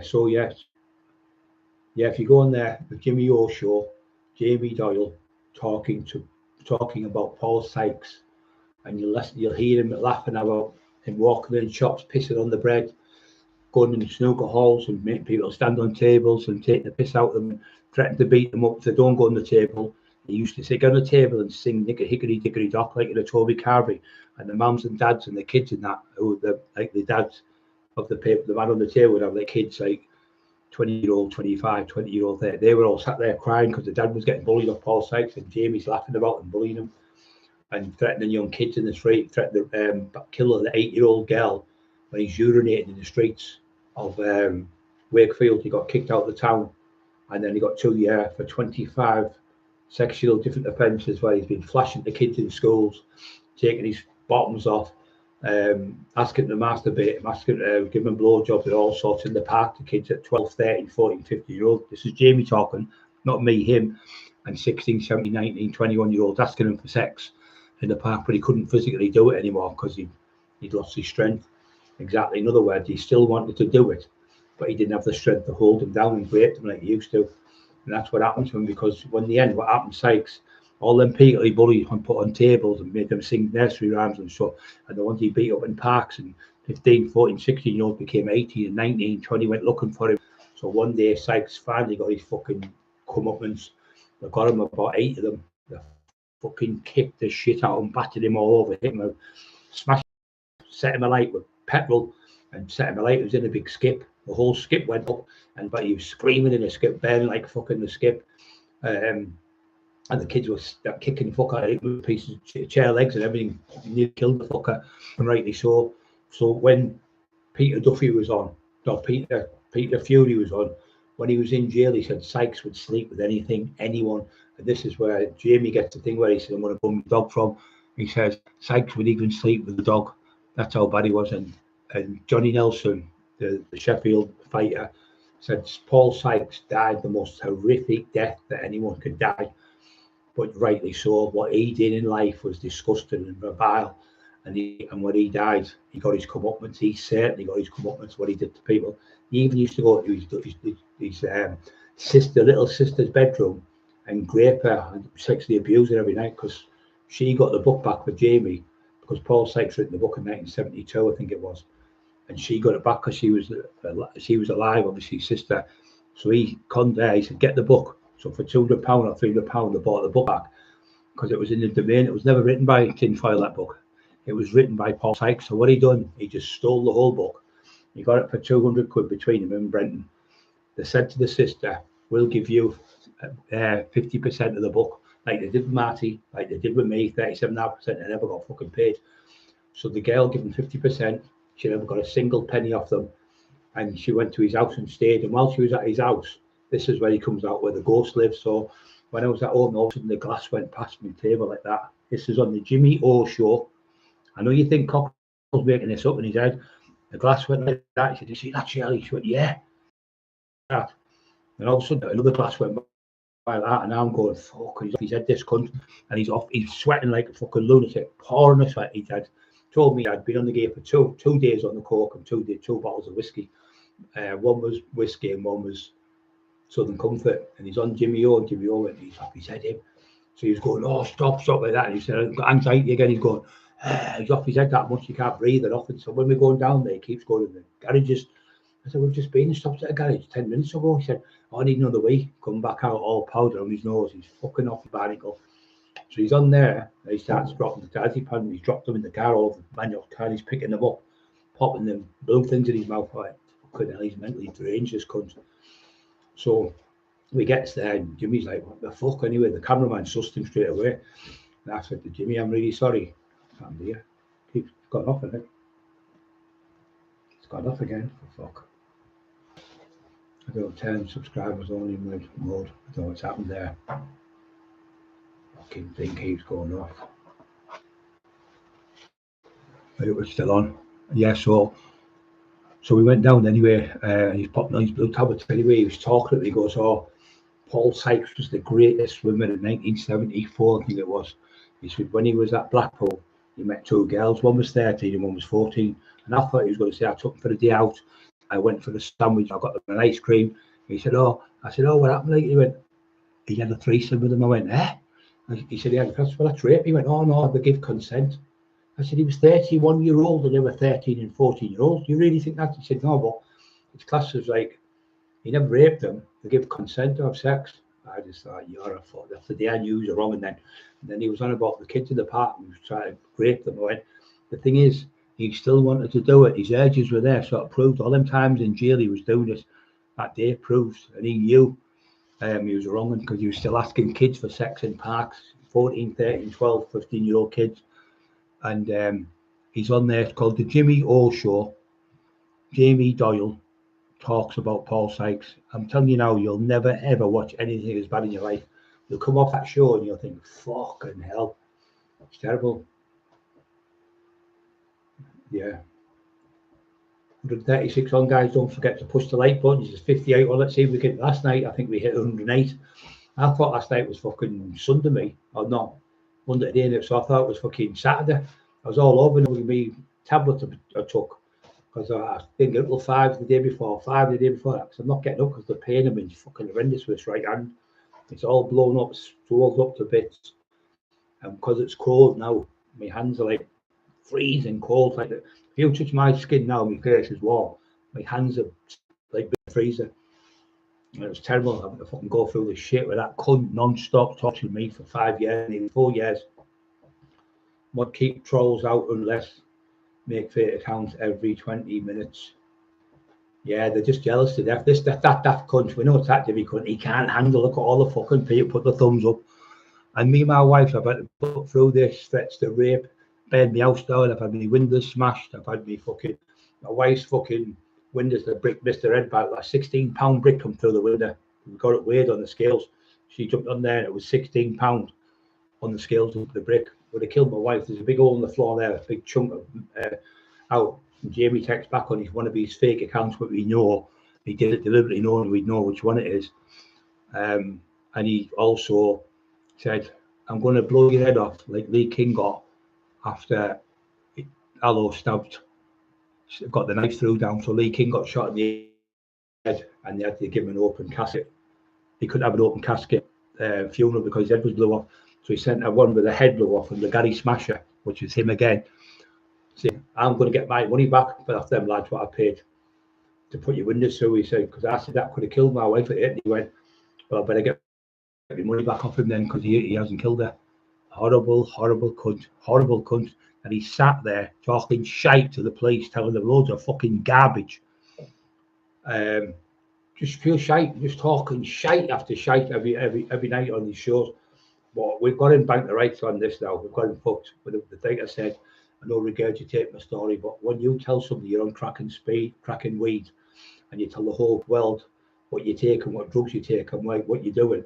So yes. Yeah, if you go on there, the Jimmy O show, Jamie Doyle talking about Paul Sykes, and you'll hear him laughing about him walking in shops, pissing on the bread, going in snooker halls and making people stand on tables and take the piss out of them, threatening to beat them up if they don't go on the table. He used to sit on the table and sing Hickory Dickory Dock like in a Toby Carvery, and the mums and dads and the kids in that, who like the dads of the paper, the man on the table would have their kids like 20-year-old, 25, 20-year-old there. They were all sat there crying because the dad was getting bullied off Paul Sykes, and Jamie's laughing about and bullying him and threatening young kids in the street, threatening to kill the 8-year-old girl when he's urinating in the streets of Wakefield. He got kicked out of the town, and then he got 2 years for 25 sexual different offences where he's been flashing the kids in schools, taking his bottoms off, asking to masturbate, asking to give them blowjobs and all sorts in the park to kids at 12, 13, 14, 15-year-old. This is Jamie talking, not me, him, and 16, 17, 19, 21-year-olds asking him for sex in the park, but he couldn't physically do it anymore because he'd lost his strength. Exactly. In other words, he still wanted to do it, but he didn't have the strength to hold him down and rape him like he used to. And that's what happened to him, because when the end, what happened to Sykes, all them people he bullied and put on tables and made them sing nursery rhymes and stuff, and the ones he beat up in parks, and 15, 14, 16-year-olds became 18 and 19, 20, went looking for him. So one day Sykes finally got his fucking comeuppance. They got him, about 8 of them. They fucking kicked the shit out of him, battered him all over, hit him, smashed him, set him alight with petrol, and set him alight. It was in a big skip. The whole skip went up, but he was screaming in the skip, burning like fucking the skip. And the kids were kicking the fuck out of it with pieces of chair legs and everything. Nearly killed the fucker, and rightly so. So when Peter Duffy was on, no, Peter Fury was on, when he was in jail, he said Sykes would sleep with anything, anyone. And this is where Jamie gets the thing where he said, I'm going to bum the dog from. He says Sykes would even sleep with the dog. That's how bad he was. And Johnny Nelson, the Sheffield fighter, said Paul Sykes died the most horrific death that anyone could die. but rightly so. What he did in life was disgusting and vile, and when he died, he got his comeuppance. He certainly got his comeuppance. What he did to people. He even used to go to his sister, little sister's bedroom, and grape her and sexually abuse her every night because she got the book back for Jamie because Paul Sykes written the book in 1972, I think it was, and she got it back because she was alive, obviously sister. So he conned her. He said, "Get the book." So for £200 or £300, they bought the book back because it was in the domain. It was never written by Tinfoil, that book. It was written by Paul Sykes. So what he done, he just stole the whole book. He got it for 200 quid between him and Brenton. They said to the sister, "We'll give you 50% of the book," like they did with Marty, like they did with me, 37.5%. I never got fucking paid. So the girl gave him 50%. She never got a single penny off them. And she went to his house and stayed. And while she was at his house, this is where he comes out where the ghost lives. So when I was at home, all of a sudden the glass went past my table like that. This is on the Jimmy O show. I know you think Cockerill's making this up in his head. The glass went like that. He said, "You see that, Shelley?" She went, "Yeah." That. And all of a sudden another glass went by that, and I'm going, "Fuck, he's off his head, this cunt." And he's sweating like a fucking lunatic, pouring a sweat. He had told me I'd been on the game for two days on the coke and two bottles of whiskey. One was whiskey and one was Southern Comfort. And he's on Jimmy O, and Jimmy O went, "He's off his head, him." So he was going, "Oh, stop like that." And he said, "I've got anxiety again." He's going, "He's off his head that much, you can't breathe or nothing." So when we're going down there, he keeps going in the garages. I said, "We've just been and stopped at a garage 10 minutes ago." He said, "Oh, I need another week." Come back out all powder on his nose. He's fucking off the barnacle. So he's on there, and he starts dropping the diazepam. He's dropped them in the car, all over the manual car. He's picking them up, popping them blue things in his mouth. Like, fucking hell, he's mentally deranged, this cunt. So we gets there, and Jimmy's like, "What the fuck?" Anyway, the cameraman sussed him straight away. And I said to Jimmy, "I'm really sorry." "Can't be here." Keeps gone off, isn't it? It's gone off again, for fuck. I don't turn subscribers only mode. I don't know what's happened there. Fucking thing keeps going off. But it was still on. Yeah, so we went down anyway, and he's popping on his blue tablets anyway. He was talking to me. He goes, "Oh, Paul Sykes was the greatest swimmer in 1974, I think it was." He said when he was at Blackpool, he met two girls. One was 13 and one was 14. And I thought he was going to say, "I took him for a day out. I went for the sandwich. I got them an ice cream." He said, "Oh," I said, "Oh, what happened?" Like, he went, "He had a threesome with them." I went, "Eh?" He said, "Yeah, that's rape." He went, "Oh, no, they give consent." I said, "He was 31-year-old and they were 13 and 14-year-olds. Do you really think that?" He said, "No, but it's classed as like, he never raped them. They give consent to have sex." I just thought, "You're a fuck." That's the day I knew he was wrong. And then he was on about the kids in the park and he was trying to rape them. I went, the thing is, he still wanted to do it. His urges were there. So it proved all them times in jail he was doing this. That day proves, and he knew he was wrong because he was still asking kids for sex in parks, 14, 13, 12, 15-year-old kids. And he's on there. It's called the Jimmy O Show. Jamie Doyle talks about Paul Sykes. I'm telling you now, you'll never ever watch anything as bad in your life. You'll come off that show and you'll think, "Fucking hell, it's terrible." Yeah. 136 on, guys. Don't forget to push the like button. There's 58 on. Let's see if we get. Last night, I think we hit 108. I thought last night was fucking Sunday, me. Or not. Monday day, so I thought it was fucking Saturday. I was all over with me tablet I took. Because I didn't get up till 5 the day before, 5 the day before that. Because I'm not getting up because the pain of me is fucking horrendous with this right hand. It's all blown up, swelled up to bits. And because it's cold now, my hands are like freezing cold. Like, if you touch my skin now, my face is warm. My hands are like a freezer. And it was terrible having to fucking go through this shit with that cunt non-stop torturing me for 5 years, nearly 4 years. Would keep trolls out unless make fake accounts every 20 minutes. Yeah, they're just jealous to death. That cunt, we know it's that Jimmy cunt. He can't handle. Look at all the fucking people put the thumbs up. And me and my wife have had to put through this, threats to rape, burn me house down. I've had my windows smashed. I've had my wife's fucking windows, the brick missed her head back. Like £16 brick come through the window. We got it weighed on the scales. She jumped on there and it was £16 on the scales of the brick. Would have killed my wife. There's a big hole in the floor there, a big chunk of out. And Jamie texts back on one of his fake accounts, but we know he did it deliberately, knowing we'd know which one it is. And he also said, I'm going to blow your head off like Lee King got after Allo stabbed, got the knife through down. So Lee King got shot in the head and they had to give him an open casket. He couldn't have an open casket funeral because his head was blew off. So he sent one with the head blew off, and the Gary Smasher, which is him again, saying, I'm going to get my money back for them lads what I paid to put your windows through. He said, because I said that could have killed my wife at it. And he went, well, I better get my money back off him then because he hasn't killed her. Horrible cunt. And he sat there talking shite to the police, telling them loads of fucking garbage. Just feel shite, just talking shite after shite every night on these shows. But we've got him back the rights on this now. We've got him fucked with the thing I said. I know regurgitate my story, but when you tell somebody you're on cracking speed, cracking weed, and you tell the whole world what you take and what drugs you take and what you're doing,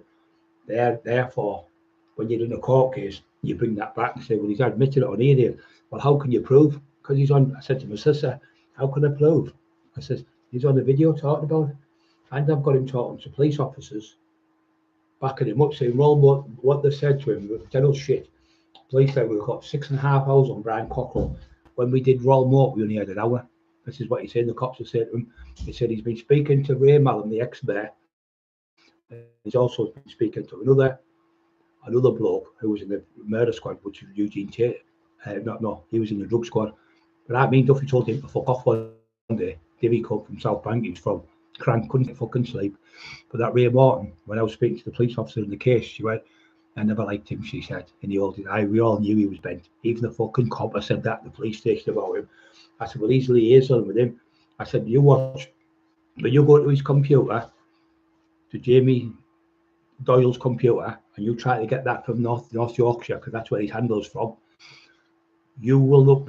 therefore, when you're in a court case, you bring that back and say, well, he's admitted it on here. Well, how can you prove? Because he's on, I said to my sister, how can I prove? I said, he's on the video talking about it. And I've got him talking to police officers, backing him up, saying, well, what they said to him, general shit. Police said we've got 6.5 hours on Brian Cockerill. When we did Roll Moat, we only had an hour. This is what he's saying. The cops have said to him. He said he's been speaking to Ray Mallum, the ex-mayor. He's also been speaking to another bloke who was in the murder squad, which was Eugene Tate. He was in the drug squad. But I mean, Duffy told him to fuck off one day. Davey come from South Bank, he was from crank, couldn't fucking sleep. But that Ray Morton, when I was speaking to the police officer in the case, she went, I never liked him, she said, in the old days. We all knew he was bent. Even the fucking copper said that at the police station about him. I said, well, he's liaison with him. I said, you watch, when you go to his computer, to Jamie Doyle's computer, and you try to get that from North Yorkshire, because that's where his handle's from, you will not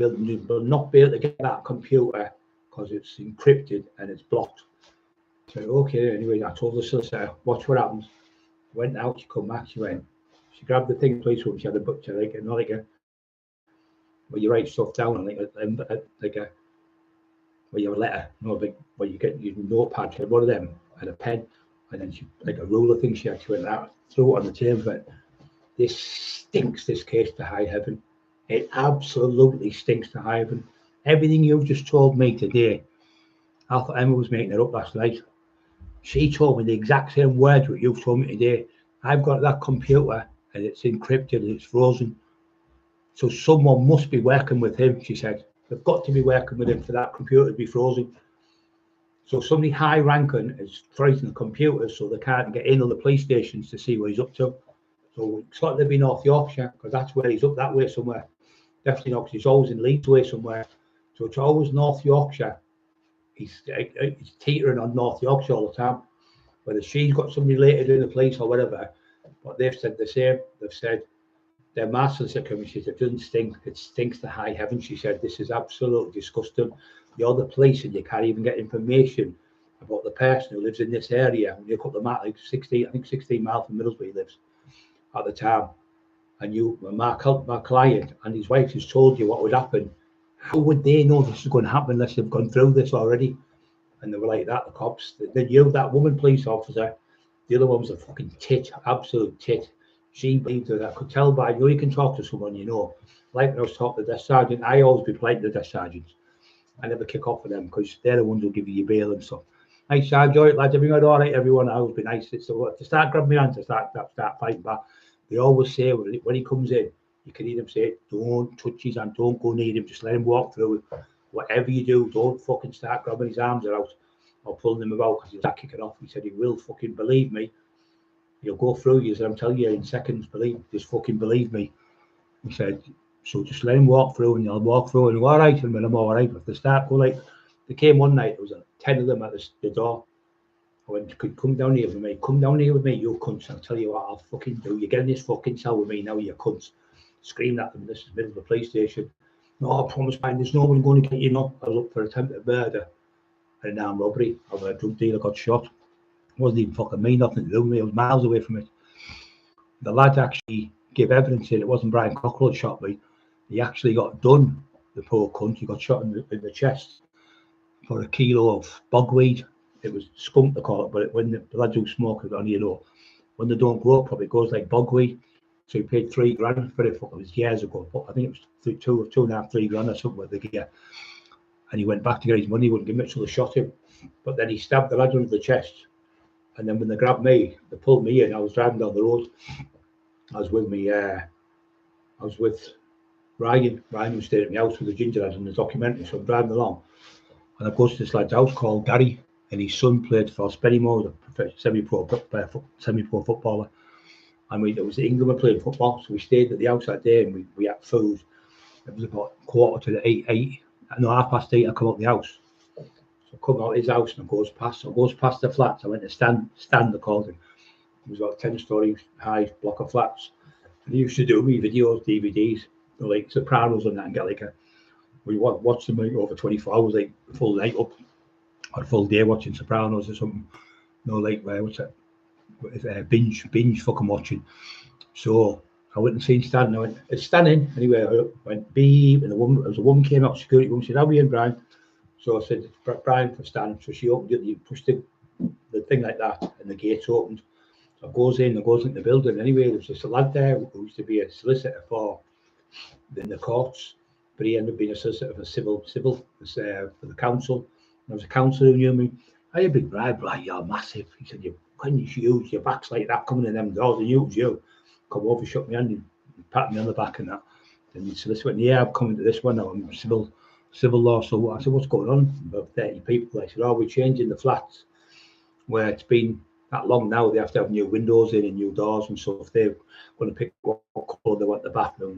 be able to get that computer because it's encrypted and it's blocked. So, okay, anyway, I told the solicitor, watch what happens. Went out, she come back, she grabbed the thing, police room, she had a book, where you write stuff down on where you have a letter, where you get your notepad, she had one of them and a pen, and then she, like a ruler thing, she went out, threw it on the table, but this stinks, this case, to high heaven. It absolutely stinks to high heaven. Everything you've just told me today, I thought Emma was making it up last night. She told me the exact same words what you've told me today. I've got that computer and it's encrypted and it's frozen. So someone must be working with him, she said. They've got to be working with him for that computer to be frozen. So somebody high ranking is freezing the computers so they can't get in on the police stations to see what he's up to. So it's got to be North Yorkshire because that's where he's up that way somewhere. Definitely not, because he's always in Leeds way somewhere. So it's always North Yorkshire. He's teetering on North Yorkshire all the time. Whether she's got somebody related in the police or whatever, but they've said the same. They've said their master commission, she said, it doesn't stink, it stinks to high heaven. She said, this is absolutely disgusting. You're the police and you can't even get information about the person who lives in this area. When you cut them out, like 16 miles from Middlesbrough he lives at the time. And my client and his wife has told you what would happen. How would they know this is going to happen unless they've gone through this already? And they were like that, the cops. Then that woman police officer, the other one was a fucking tit, absolute tit. She believed it. I could tell by, you can talk to someone, like when I was talking to the desk sergeant, I always be polite to the desk sergeants. I never kick off with them because they're the ones who'll give you your bail and stuff. Hey, Sergeant, lads, everything all right, everyone? I always be nice. So to start grabbing my hand, to start fighting back, they always say when he comes in, you can hear him say, don't touch his hand, don't go near him, just let him walk through. Whatever you do, don't fucking start grabbing his arms out or pulling him about because he'll start kicking off. He said he will fucking believe me. He'll go through you. He said, I'm telling you in seconds, just fucking believe me. He said, so just let him walk through and you'll walk through and all right, and when I'm all right. If they start going like, they came one night, there was 10 of them at the door. I went, could come down here with me, you cunts. I'll tell you what I'll fucking do. You get in this fucking cell with me now, you cunts. Screamed at them, this is the middle of the police station. No, I promise, man, there's no one going to get you up. I was up for attempted murder and an armed robbery of a drug dealer got shot. It wasn't even fucking me, nothing to do with me. I was miles away from it. The lad actually gave evidence in it wasn't Brian Cockerill that shot me. He actually got done, the poor cunt. He got shot in the chest for a kilo of bogweed. It was skunk, they call it, but when the lads who smoke it on, when they don't grow up properly, it goes like bogweed. So he paid £3 for it. It was years ago. But I think it was two and a half, £3 or something with the gear. And he went back to get his money. He wouldn't give him it, so they shot him. But then he stabbed the lad under the chest. And then when they grabbed me, they pulled me in. I was driving down the road. I was with Ryan. Ryan was staying at my house with the ginger lads in the documentary. So I'm driving along. And I go to this lad's house called Gary. And his son played for Spennymoor, the semi-pro footballer. And it was England were playing football. So we stayed at the house that day and we had food. It was about 8:15. No, 8:30. I come up the house. So I come out his house and I goes past the flats. I went to stand they called him. It was about 10-story high block of flats. And he used to do me videos, DVDs, like Sopranos and that, and get like we watched them over 24 hours, like a full night up, or a full day watching Sopranos or something. No, like binge fucking watching. So I went and seen Stan, and I went, "It's Stan in?" Anyway, I went beep, and there was a woman came out, security woman, said, "How are you in, Brian?" So I said, "Brian for Stan." So she opened it, you pushed the thing like that, and the gate opened. So I goes into the building. Anyway, there was just a lad there who used to be a solicitor in the courts, but he ended up being a solicitor for civil for the council. And there was a councillor who knew me. "Hey, big Brian, you're massive." He said, "You couldn't use your back's like that coming in them doors, and you was you." Come over, shook me hand, and pat me on the back and that. Then the solicitor went, "Yeah, I'm coming to this one now. I'm civil law." So I said, "What's going on?" About 30 people. They said, "Oh, we're changing the flats where it's been that long now. They have to have new windows in and new doors and stuff. They're going to pick what colour they want the bathroom,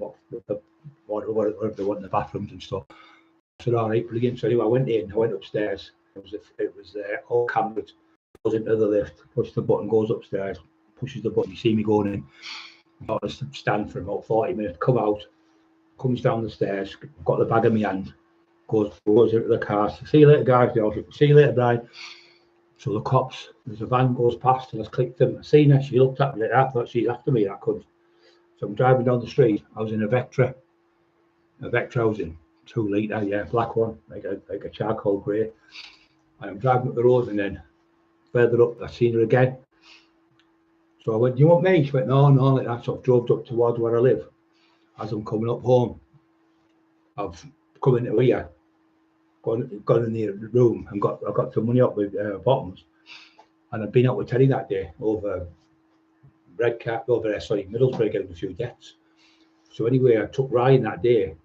whatever they want in the bathrooms and stuff." I said, "All right, brilliant." So anyway, I went upstairs. It was all cameras. Goes into the lift, pushes the button, goes upstairs, pushes the button. You see me going in. I got to stand for about 40 minutes. Come out, comes down the stairs, got the bag in my hand, goes into the car. "See you later, guys." "See you later, Brian." So the cops, there's a van goes past, and I clicked them. I seen her. She looked at me like that. I thought she's after me. That could. So I'm driving down the street. I was in a Vectra housing, 2 litre, yeah, black one, like a charcoal grey. And I'm driving up the road, and then further up, I seen her again. So I went, "Do you want me?" She went, no, like that. So I drove up towards where I live. As I'm coming up home, I've come into here, gone in the room, and I got some money up with Bottoms. And I've been out with Teddy that day over Middlesbrough, getting a few debts. So anyway, I took Ryan that day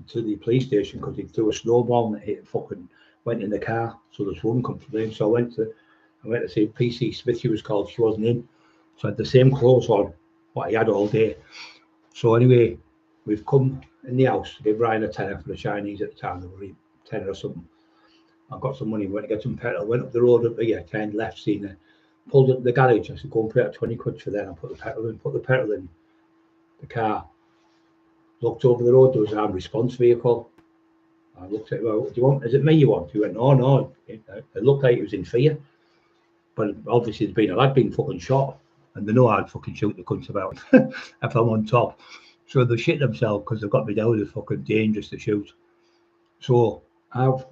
to the police station because he threw a snowball and it fucking went in the car. So this woman complained. So I went to see PC Smith, she was called. She wasn't in. So I had the same clothes on what I had all day. So anyway, we've come in the house to give Ryan a tenner for the Chinese at the time. They were 10 or something. I got some money, went to get some petrol, went up the road up here, turned left, seen it, pulled up the garage. I said, "Go and put out 20 quid for that." I put the petrol in the car. Looked over the road, there was an armed response vehicle. I looked at it, "Well, is it me you want?" He went, no. It looked like he was in fear. But obviously there's been a lad being fucking shot, and they know I'd fucking shoot the cunts about if I'm on top. So they shit themselves because they've got me down as fucking dangerous to shoot. So I've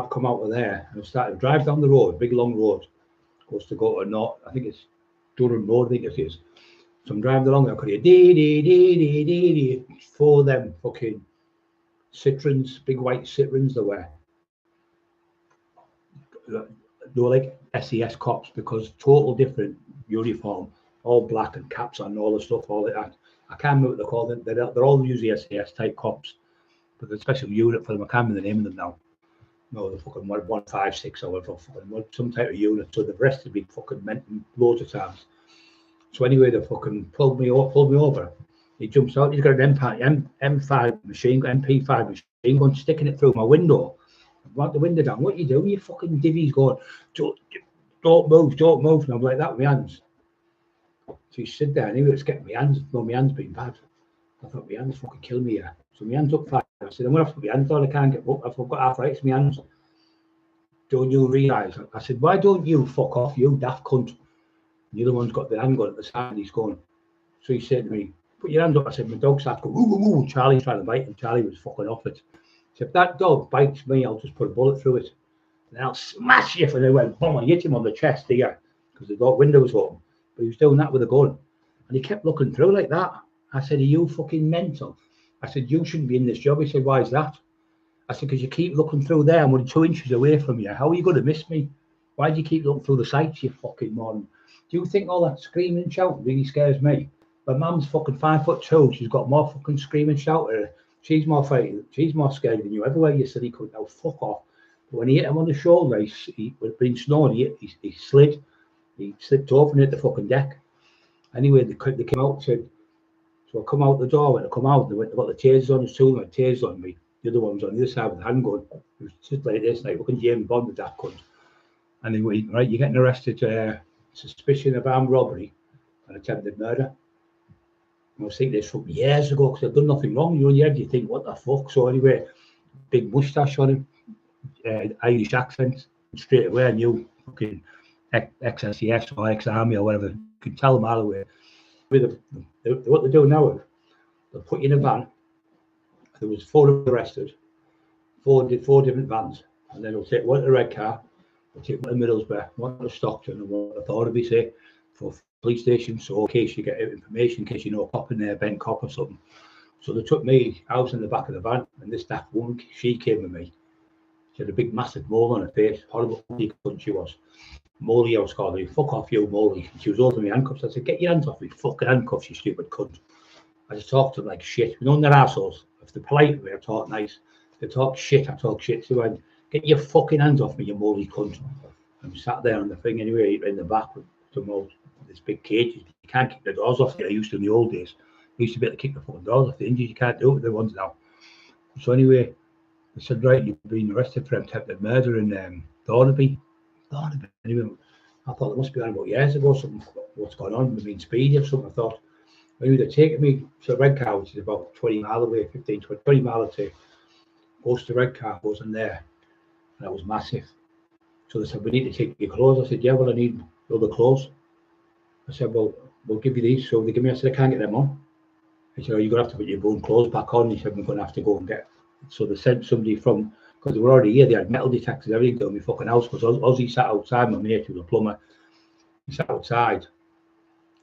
come out of there and I've started to drive down the road, big long road, goes to go to north. I think it's Durham Road, I think it is. So I'm driving along, I could hear dee. 4 of them fucking Citroens, big white Citroens they were. They were like SES cops because total different uniform, all black and caps on, all the stuff, all like that. I can't remember what they're called. They're all usually SES type cops, but there's a special unit for them. I can't remember the name of them now. No, they're fucking 156 or whatever, some type of unit. So they've arrested me fucking loads of times. So anyway, they fucking pulled me over. He jumps out. He's got an MP5 machine gun, sticking it through my window. I want the window down. "What are you doing? You fucking divvies going, don't move. And I'm like that with my hands. So he stood there and he was getting my hands. No, my hands being bad. I thought my hands fucking kill me here. So my hands up fine. I said, "I'm gonna have to put my hands on. I can't get up. I've got arthritis in my hands. Don't you realise?" I said, "Why don't you fuck off, you daft cunt?" And the other one's got the handgun at the side and he's going. So he said to me, "Put your hands up." I said, "My dog started going, woo. Charlie's trying to bite him." Charlie was fucking off it. He said, "If that dog bites me, I'll just put a bullet through it. And I'll smash you." And they went, boom, I hit him on the chest here because the door window was open. But he was doing that with a gun. And he kept looking through like that. I said, are you fucking mental? I said, you shouldn't be in this job. He said, why is that? I said, because you keep looking through there. I'm only 2 inches away from you. How are you going to miss me? Why do you keep looking through the sights, you fucking moron? Do you think all that screaming and shouting really scares me? My mum's fucking 5'2". She's got more fucking screaming shouting. She's more frightened. She's more scared than you. Everywhere you said he could now fuck off. But when he hit him on the shoulder, he was being snowed. He slid. He slipped over and hit the fucking deck. Anyway, they came out and said, so I come out the door. When I come out, they got the tasers on us too. They had tasers on me. The other one was on the other side with the handgun. It was just like this, like fucking James Bond with that cunt. Anyway, right, you're getting arrested suspicion of armed robbery and attempted murder. I was thinking this from years ago because I've done nothing wrong. You know, in your head you think, what the fuck? So anyway, big moustache on him, Irish accent. Straight away I knew fucking ex-SES or ex-army or whatever. You could tell them all the way. What they do now, they'll put you in a van. There was 4 arrested, four different vans, and then they'll take one to the red car, they'll take one to Middlesbrough, one to Stockton, and one to Thornaby, say, for police station. So in case you get information, in case you know a cop in there, bent cop or something. So they took me. I was in the back of the van, and this daft woman, she came with me. She had a big, massive mole on her face. Horrible cunt she was. Molly, I was calling her. Fuck off, you Molly. And she was holding me handcuffs. I said, get your hands off me, fucking handcuffs, you stupid cunt. I just talked to them like shit. You know, they're assholes. If they're polite, I talk nice. If they talk shit, I talk shit. So I get your fucking hands off me, you moldy cunt. And we sat there on the thing anyway, in the back with this big cage. You can't kick the doors off. I used to in the old days. I used to be able to kick the fucking doors off the hinges. You can't do it with the ones now. So anyway, they said, right, you've been arrested for attempted murder in Thornaby. Anyway, I thought it must be about years ago, something, what's going on, maybe speedy or something. I thought, anyway, they're taking me to the red car, which is about 20 miles away, 15, 20 miles away. Goes to the red car, goes in there, and that was massive. So they said, we need to take your clothes. I said, yeah, well, I need other clothes. I said, well, we'll give you these. So they give me, I said, I can't get them on. He said, oh, you're going to have to put your own clothes back on. He said, we're going to have to go and get. So they sent somebody from, because they were already here, they had metal detectors, everything down my fucking house, because Ozzy sat outside, my mate, who was a plumber. He sat outside,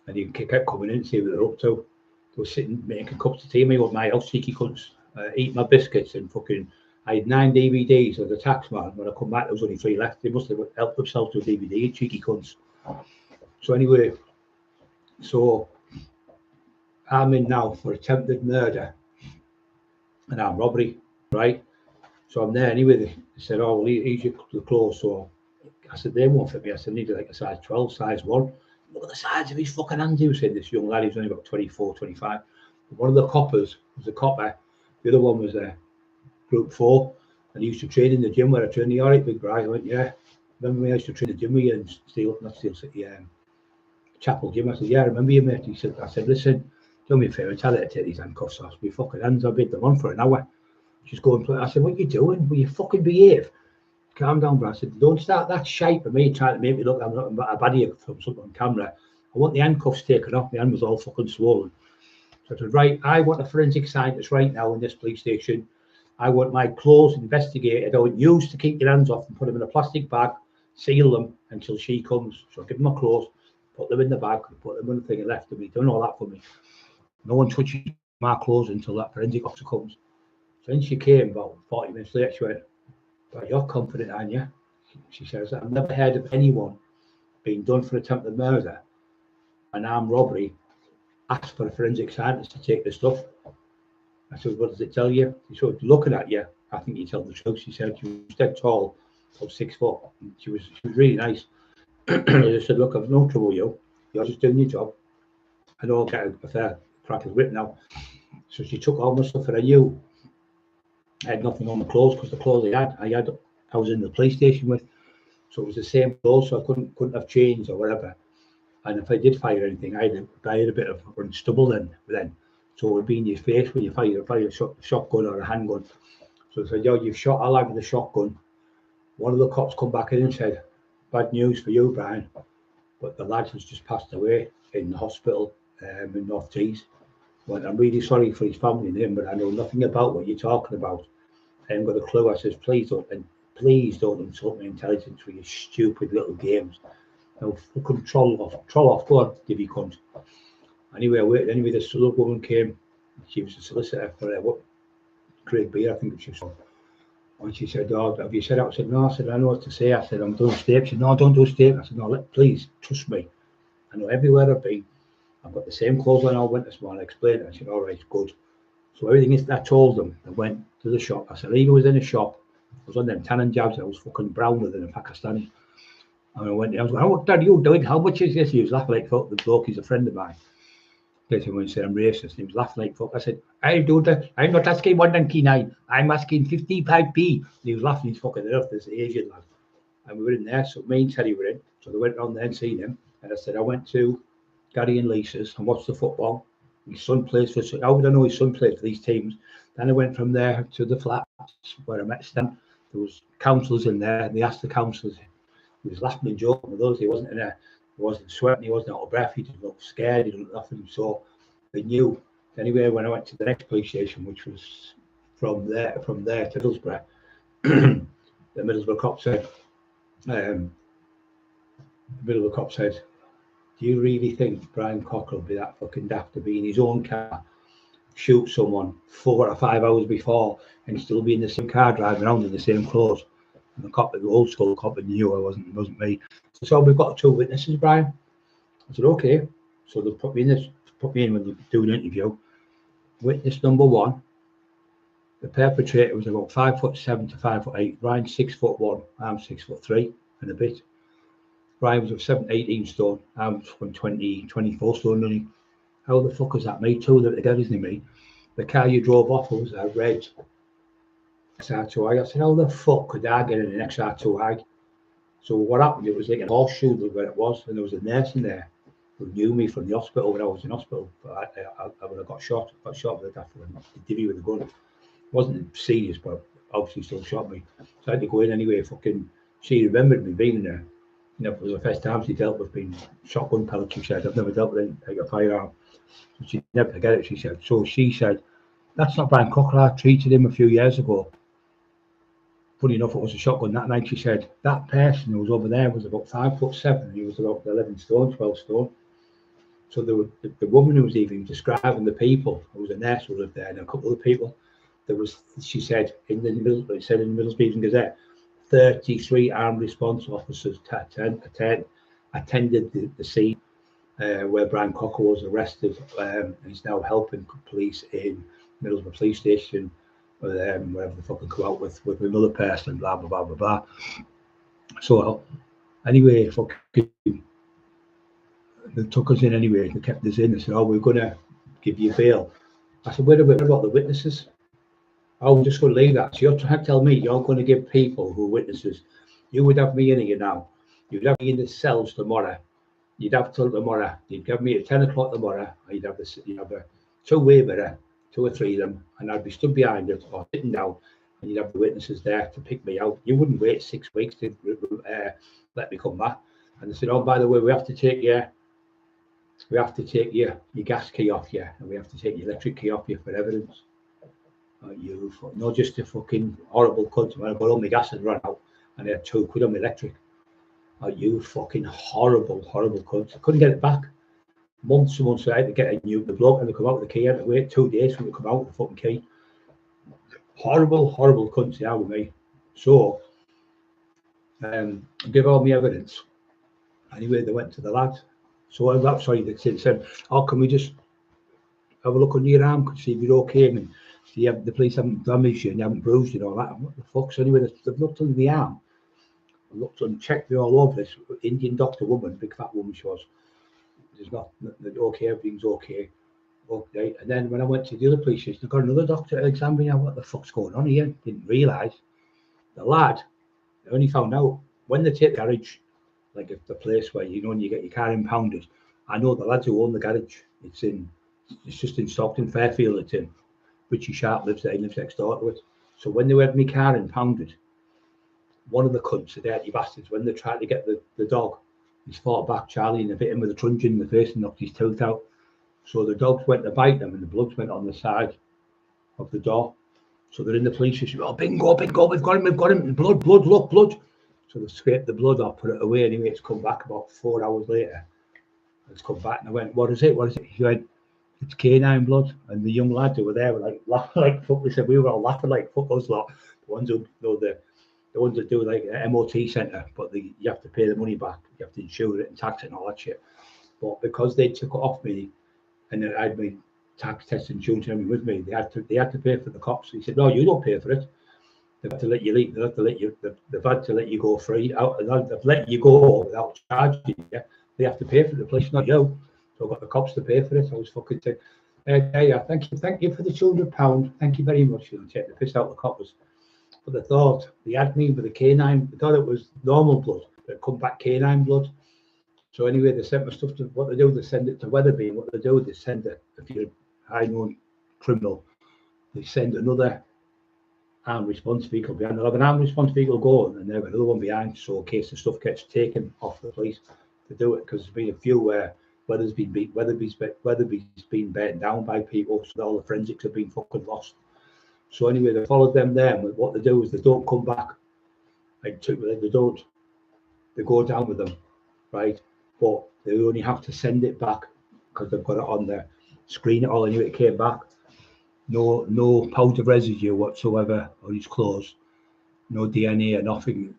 and he kept coming in to see what they're up to. They were sitting making cups of tea, me with my house, cheeky cunts, eating my biscuits and fucking. I had 9 DVDs as a taxman. When I come back, there was only 3 left. They must have helped themselves to a DVD, cheeky cunts. So anyway, so I'm in now for attempted murder and armed robbery, right? So I'm there anyway. They said, oh, well, here's your clothes. So I said, they won't fit me. I said, I needed like a size 12, size 1. Look at the size of his fucking hands, he was saying, this young lad. He was only about 24, 25. One of the coppers was a copper. The other one was a group 4. And he used to train in the gym where I trained. All right, big Brian. I went, yeah. Remember me? I used to train in the gym with you in Steel City, Chapel Gym. I said, yeah, I remember you, mate. I said, listen, do me a favour, tell her to take these handcuffs off. My fucking hands, I've been them on for an hour. She's going, I said, what are you doing? Will you fucking behave? Calm down, bro. I said, don't start that shite for me trying to make me look I'm not a baddie from something on camera. I want the handcuffs taken off. My hand was all fucking swollen. So I said, right, I want a forensic scientist right now in this police station. I want my clothes investigated. I want you to keep your hands off and put them in a plastic bag, seal them until she comes. So I give them my clothes, put them in the bag, put them in the thing and left them. He's done all that for me. No one touches my clothes until that forensic officer comes. So then she came about 40 minutes later. She went, but you're confident, aren't you? She says, I've never heard of anyone being done for attempted murder and armed robbery, ask for a forensic scientist to take the stuff. I said, what does it tell you? She said, looking at you, I think you tell the truth. She said, she was dead tall, about 6 foot. She was really nice. I said, look, I've no trouble with you. You're just doing your job. I know I'll get a fair crack of whip now. So she took all my stuff and I knew I had nothing on my clothes because the clothes I was in the police station with. So it was the same clothes, so I couldn't have changed or whatever. And if I did fire anything, I had a bit of stubble then. So it would be in your face when you fire a shotgun or a handgun. So I said, yo, you've shot a lad with a shotgun. One of the cops come back in and said, bad news for you, Brian, but the lad has just passed away in the hospital in North Tees. Well, I'm really sorry for his family and him, but I know nothing about what you're talking about. I haven't got a clue. I says, please don't insult my intelligence with your stupid little games. No, fucking troll off, go on, divvy cunt. Anyway, I waited. Anyway, this other woman came. She was a solicitor for what Great Beer, I think she was from. And she said, "Oh, have you said out?" I said, "No." I said, "I know what to say." I said, "I'm doing statement." She said, "No, don't do statement." I said, "No, please trust me. I know everywhere I've been. I've got the same clothes on I went this morning." I explained it. I said, "All right, good." So everything is, I told them. I went to the shop. I said, "Eva was in a shop. I was on them tanning jabs. I was fucking browner than a Pakistani." And I went there. I was like, "What are you doing? How much is this?" He was laughing like fuck. The bloke, he's a friend of mine. When he said I'm racist, he was laughing like fuck. I said, "I'm not asking 199. I'm asking 55p." And he was laughing his fucking head off, this Asian lad. And we were in there. So me and Teddy were in. So they went around there and seen him. And I said, "I went to Gary and Lisa's and watched the football. His son plays for. How would I know his son played for these teams?" Then I went from there to the flats where I met Stan. There was counsellors in there, and they asked the counsellors. He was laughing and joking with us. He wasn't sweating. He wasn't out of breath. He didn't look scared. He didn't nothing. So they knew. Anyway, when I went to the next police station, which was from there to Middlesbrough, the Middlesbrough cop said, "Do you really think Brian Cockerill will be that fucking daft to be in his own car, shoot someone 4 or 5 hours before, and still be in the same car driving around in the same clothes?" And the cop, the old school cop, knew it wasn't me. So we've got 2 witnesses, Brian. I said, "Okay." So they put me in when they do an interview. Witness number 1, the perpetrator was about 5'7" to 5'8". Brian's 6'1". I'm 6'3" and a bit. Brian was 18 stone. I was 24 stone nearly. How the fuck is that, mate? 2 of them together, isn't it, mate? The car you drove off was a red XR2i. I said, "How the fuck could I get in an XR2i?" So what happened? It was like an horseshoe where it was, and there was a nurse in there who knew me from the hospital when I was in hospital. But I got shot with a divvy with a gun. It wasn't serious, but obviously still shot me. So I had to go in anyway. Fucking, she remembered me being there. You know, it was the first time she dealt with being shotgun pellets. She said, "I've never dealt with like a firearm." So she never forget it. She said. So she said, "That's not Brian Cockerill. I treated him a few years ago." Funny enough, it was a shotgun that night. She said that person who was over there was about 5'7". He was about 11 stone, 12 stone. So the woman who was even describing the people, there was a nurse who lived there and a couple of people. There was, she said, in the Middlesbrough Evening Gazette, 33 armed response officers attended the scene where Brian Cockerill was arrested, and he's now helping police in Middlesbrough Police Station, wherever the fucking come out with another person, blah blah blah blah blah. So anyway, fucking, they took us in anyway. They kept us in. They said, "Oh, we're gonna give you bail." I said, "Wait a minute, what about the witnesses?" "Oh, we're just going to leave that." So you're trying to tell me you're going to give people who are witnesses? You would have me in here now. You'd have me in the cells tomorrow. You'd have till tomorrow. You'd give me at 10 o'clock tomorrow. You'd have a 2-way mirror, 2 or 3 of them, and I'd be stood behind it or sitting down, and you'd have the witnesses there to pick me out. You wouldn't wait 6 weeks to let me come back. And they said, "Oh, by the way, we have to take your gas key off you, and we have to take your electric key off you for evidence." Not just a fucking horrible cunt. When I got all my gas had run out, and I had £2 on my electric. You fucking horrible cunt. I couldn't get it back. Months and months I had to get a new bloke and to come out with the key. I had to wait 2 days for him to come out with the fucking key. Horrible cunts they are with me. So give all my evidence. Anyway, they went to the lad. So they said, "Oh, can we just have a look on your arm, see if you're okay, and the police haven't damaged you and you haven't bruised it and all that." What the fuck? So anyway, they've looked under the arm. I looked and checked me all over. This Indian doctor woman, big fat woman she was. There's not okay, everything's okay. Okay. And then when I went to the other police station, I got another doctor to examine me. What the fuck's going on here? Didn't realise. The lad, I only found out when they take the garage, like at the place where when you get your car impounded. I know the lads who own the garage. It's just in Stockton, Fairfield. It's in. Richie Sharp lives there. He lives next door to it. So when they had my car impounded, one of the cunts, the dirty bastards, when they tried to get the dog, he's fought back Charlie and they hit him with a truncheon in the face and knocked his tooth out. So the dogs went to bite them and the blood went on the side of the door. So they're in the police station. "Oh, bingo, we've got him. Blood, look, blood." So they scraped the blood off, put it away. Anyway, it's come back about 4 hours later. It's come back, and I went, what is it? What is it? He went, it's canine blood. And the young lads who were there were like laughing like fuck. We said we were all laughing like fuck us lot. The ones who know the ones that do like an MOT centre, but you have to pay the money back. You have to insure it and tax it and all that shit. But because they took it off me, and I had my tax test insurance and everything with me, they had to pay for the cops. He said, no, you don't pay for it. They've had to let you leave. They've had to let you go free out, and they've let you go without charging you. They have to pay for the police, not you. So I got the cops to pay for it. I was fucking saying, yeah, thank you for the £200. Thank you very much. And take the piss out of the coppers. But they thought they had me with the canine. They thought it was normal blood, but it come back canine blood. So anyway, they sent my stuff to what they do. They send it to Weatherby, and what they do, they send it. If you're a high-known criminal, they send another armed response vehicle behind. They'll have an armed response vehicle going, and they have another one behind, so in case the stuff gets taken off the police, to do it. Because there's been a few where Weatherby's been burnt down by people, so all the forensics have been fucking lost. So anyway, they followed them there, and what they do is they don't come back. They don't. They go down with them, right? But they only have to send it back because they've got it on their screen. It all anyway, it came back. No powder residue whatsoever on his clothes. No DNA or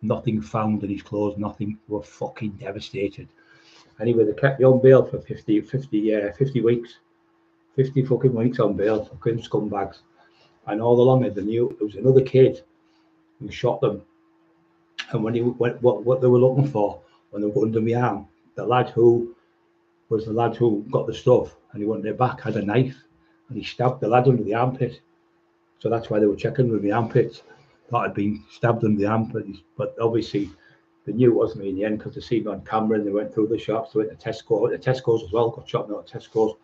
nothing found in his clothes. Nothing. We're fucking devastated. Anyway, they kept me on bail for 50 weeks. 50 fucking weeks on bail. Fucking scumbags. And all along they knew there was another kid who shot them. And when he went, what they were looking for when they were under my arm, the lad who got the stuff and he wanted it back had a knife and he stabbed the lad under the armpit. So that's why they were checking with the armpits. Thought I'd been stabbed under the armpit, but obviously they knew it wasn't me in the end because they seen me on camera and they went through the shops. They went to Tesco's as well, got shot out at Tesco's.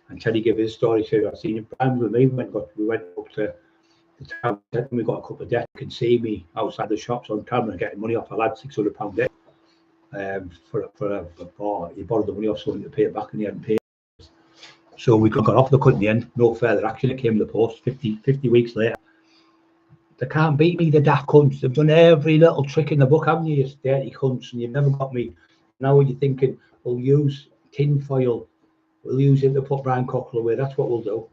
And Teddy gave his story. He said, I've seen him with me. We went up to the town and we got a couple of deaths. You can see me outside the shops on camera getting money off a lad, £600 debt. He borrowed the money off someone to pay it back and he hadn't paid. So we got off the cut in the end. No further action. It came in the post 50 weeks later. They can't beat me, the daft cunts. They've done every little trick in the book, haven't you, you dirty cunts, and you've never got me. Now you're thinking, we'll use tin foil. We'll use it to put Brian Cockerill away. That's what we'll do.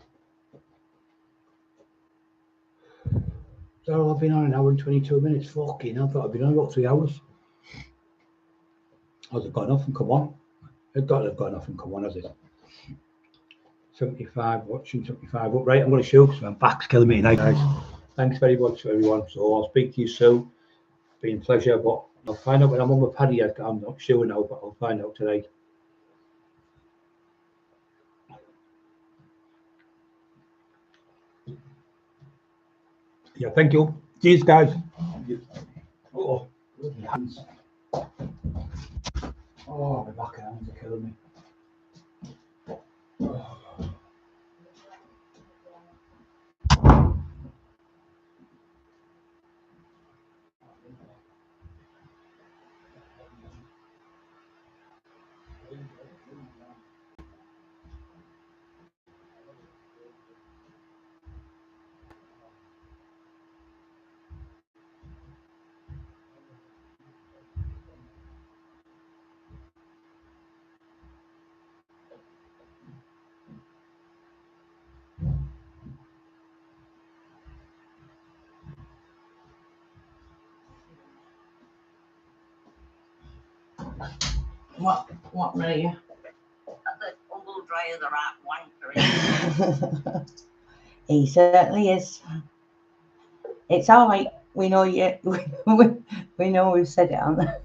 So I've been on an hour and 22 minutes. Fucking hell, I thought I'd been on about 3 hours. Has it gone off and come on? It's got to have gone off and come on, has it? 75, watching 75 up. Right, I'm going to shoot because my back's killing me tonight, guys. Thanks very much, everyone. So I'll speak to you soon. It's been a pleasure, but I'll find out when I'm on with Paddy. I'm not sure now, but I'll find out tonight. Yeah, thank you. Cheers, guys. Oh, my hands. Oh, my back and hands are killing me. Oh. What were you? The humble dryer, the right wanker. He certainly is. It's all right. We know you. We know we've said it on there.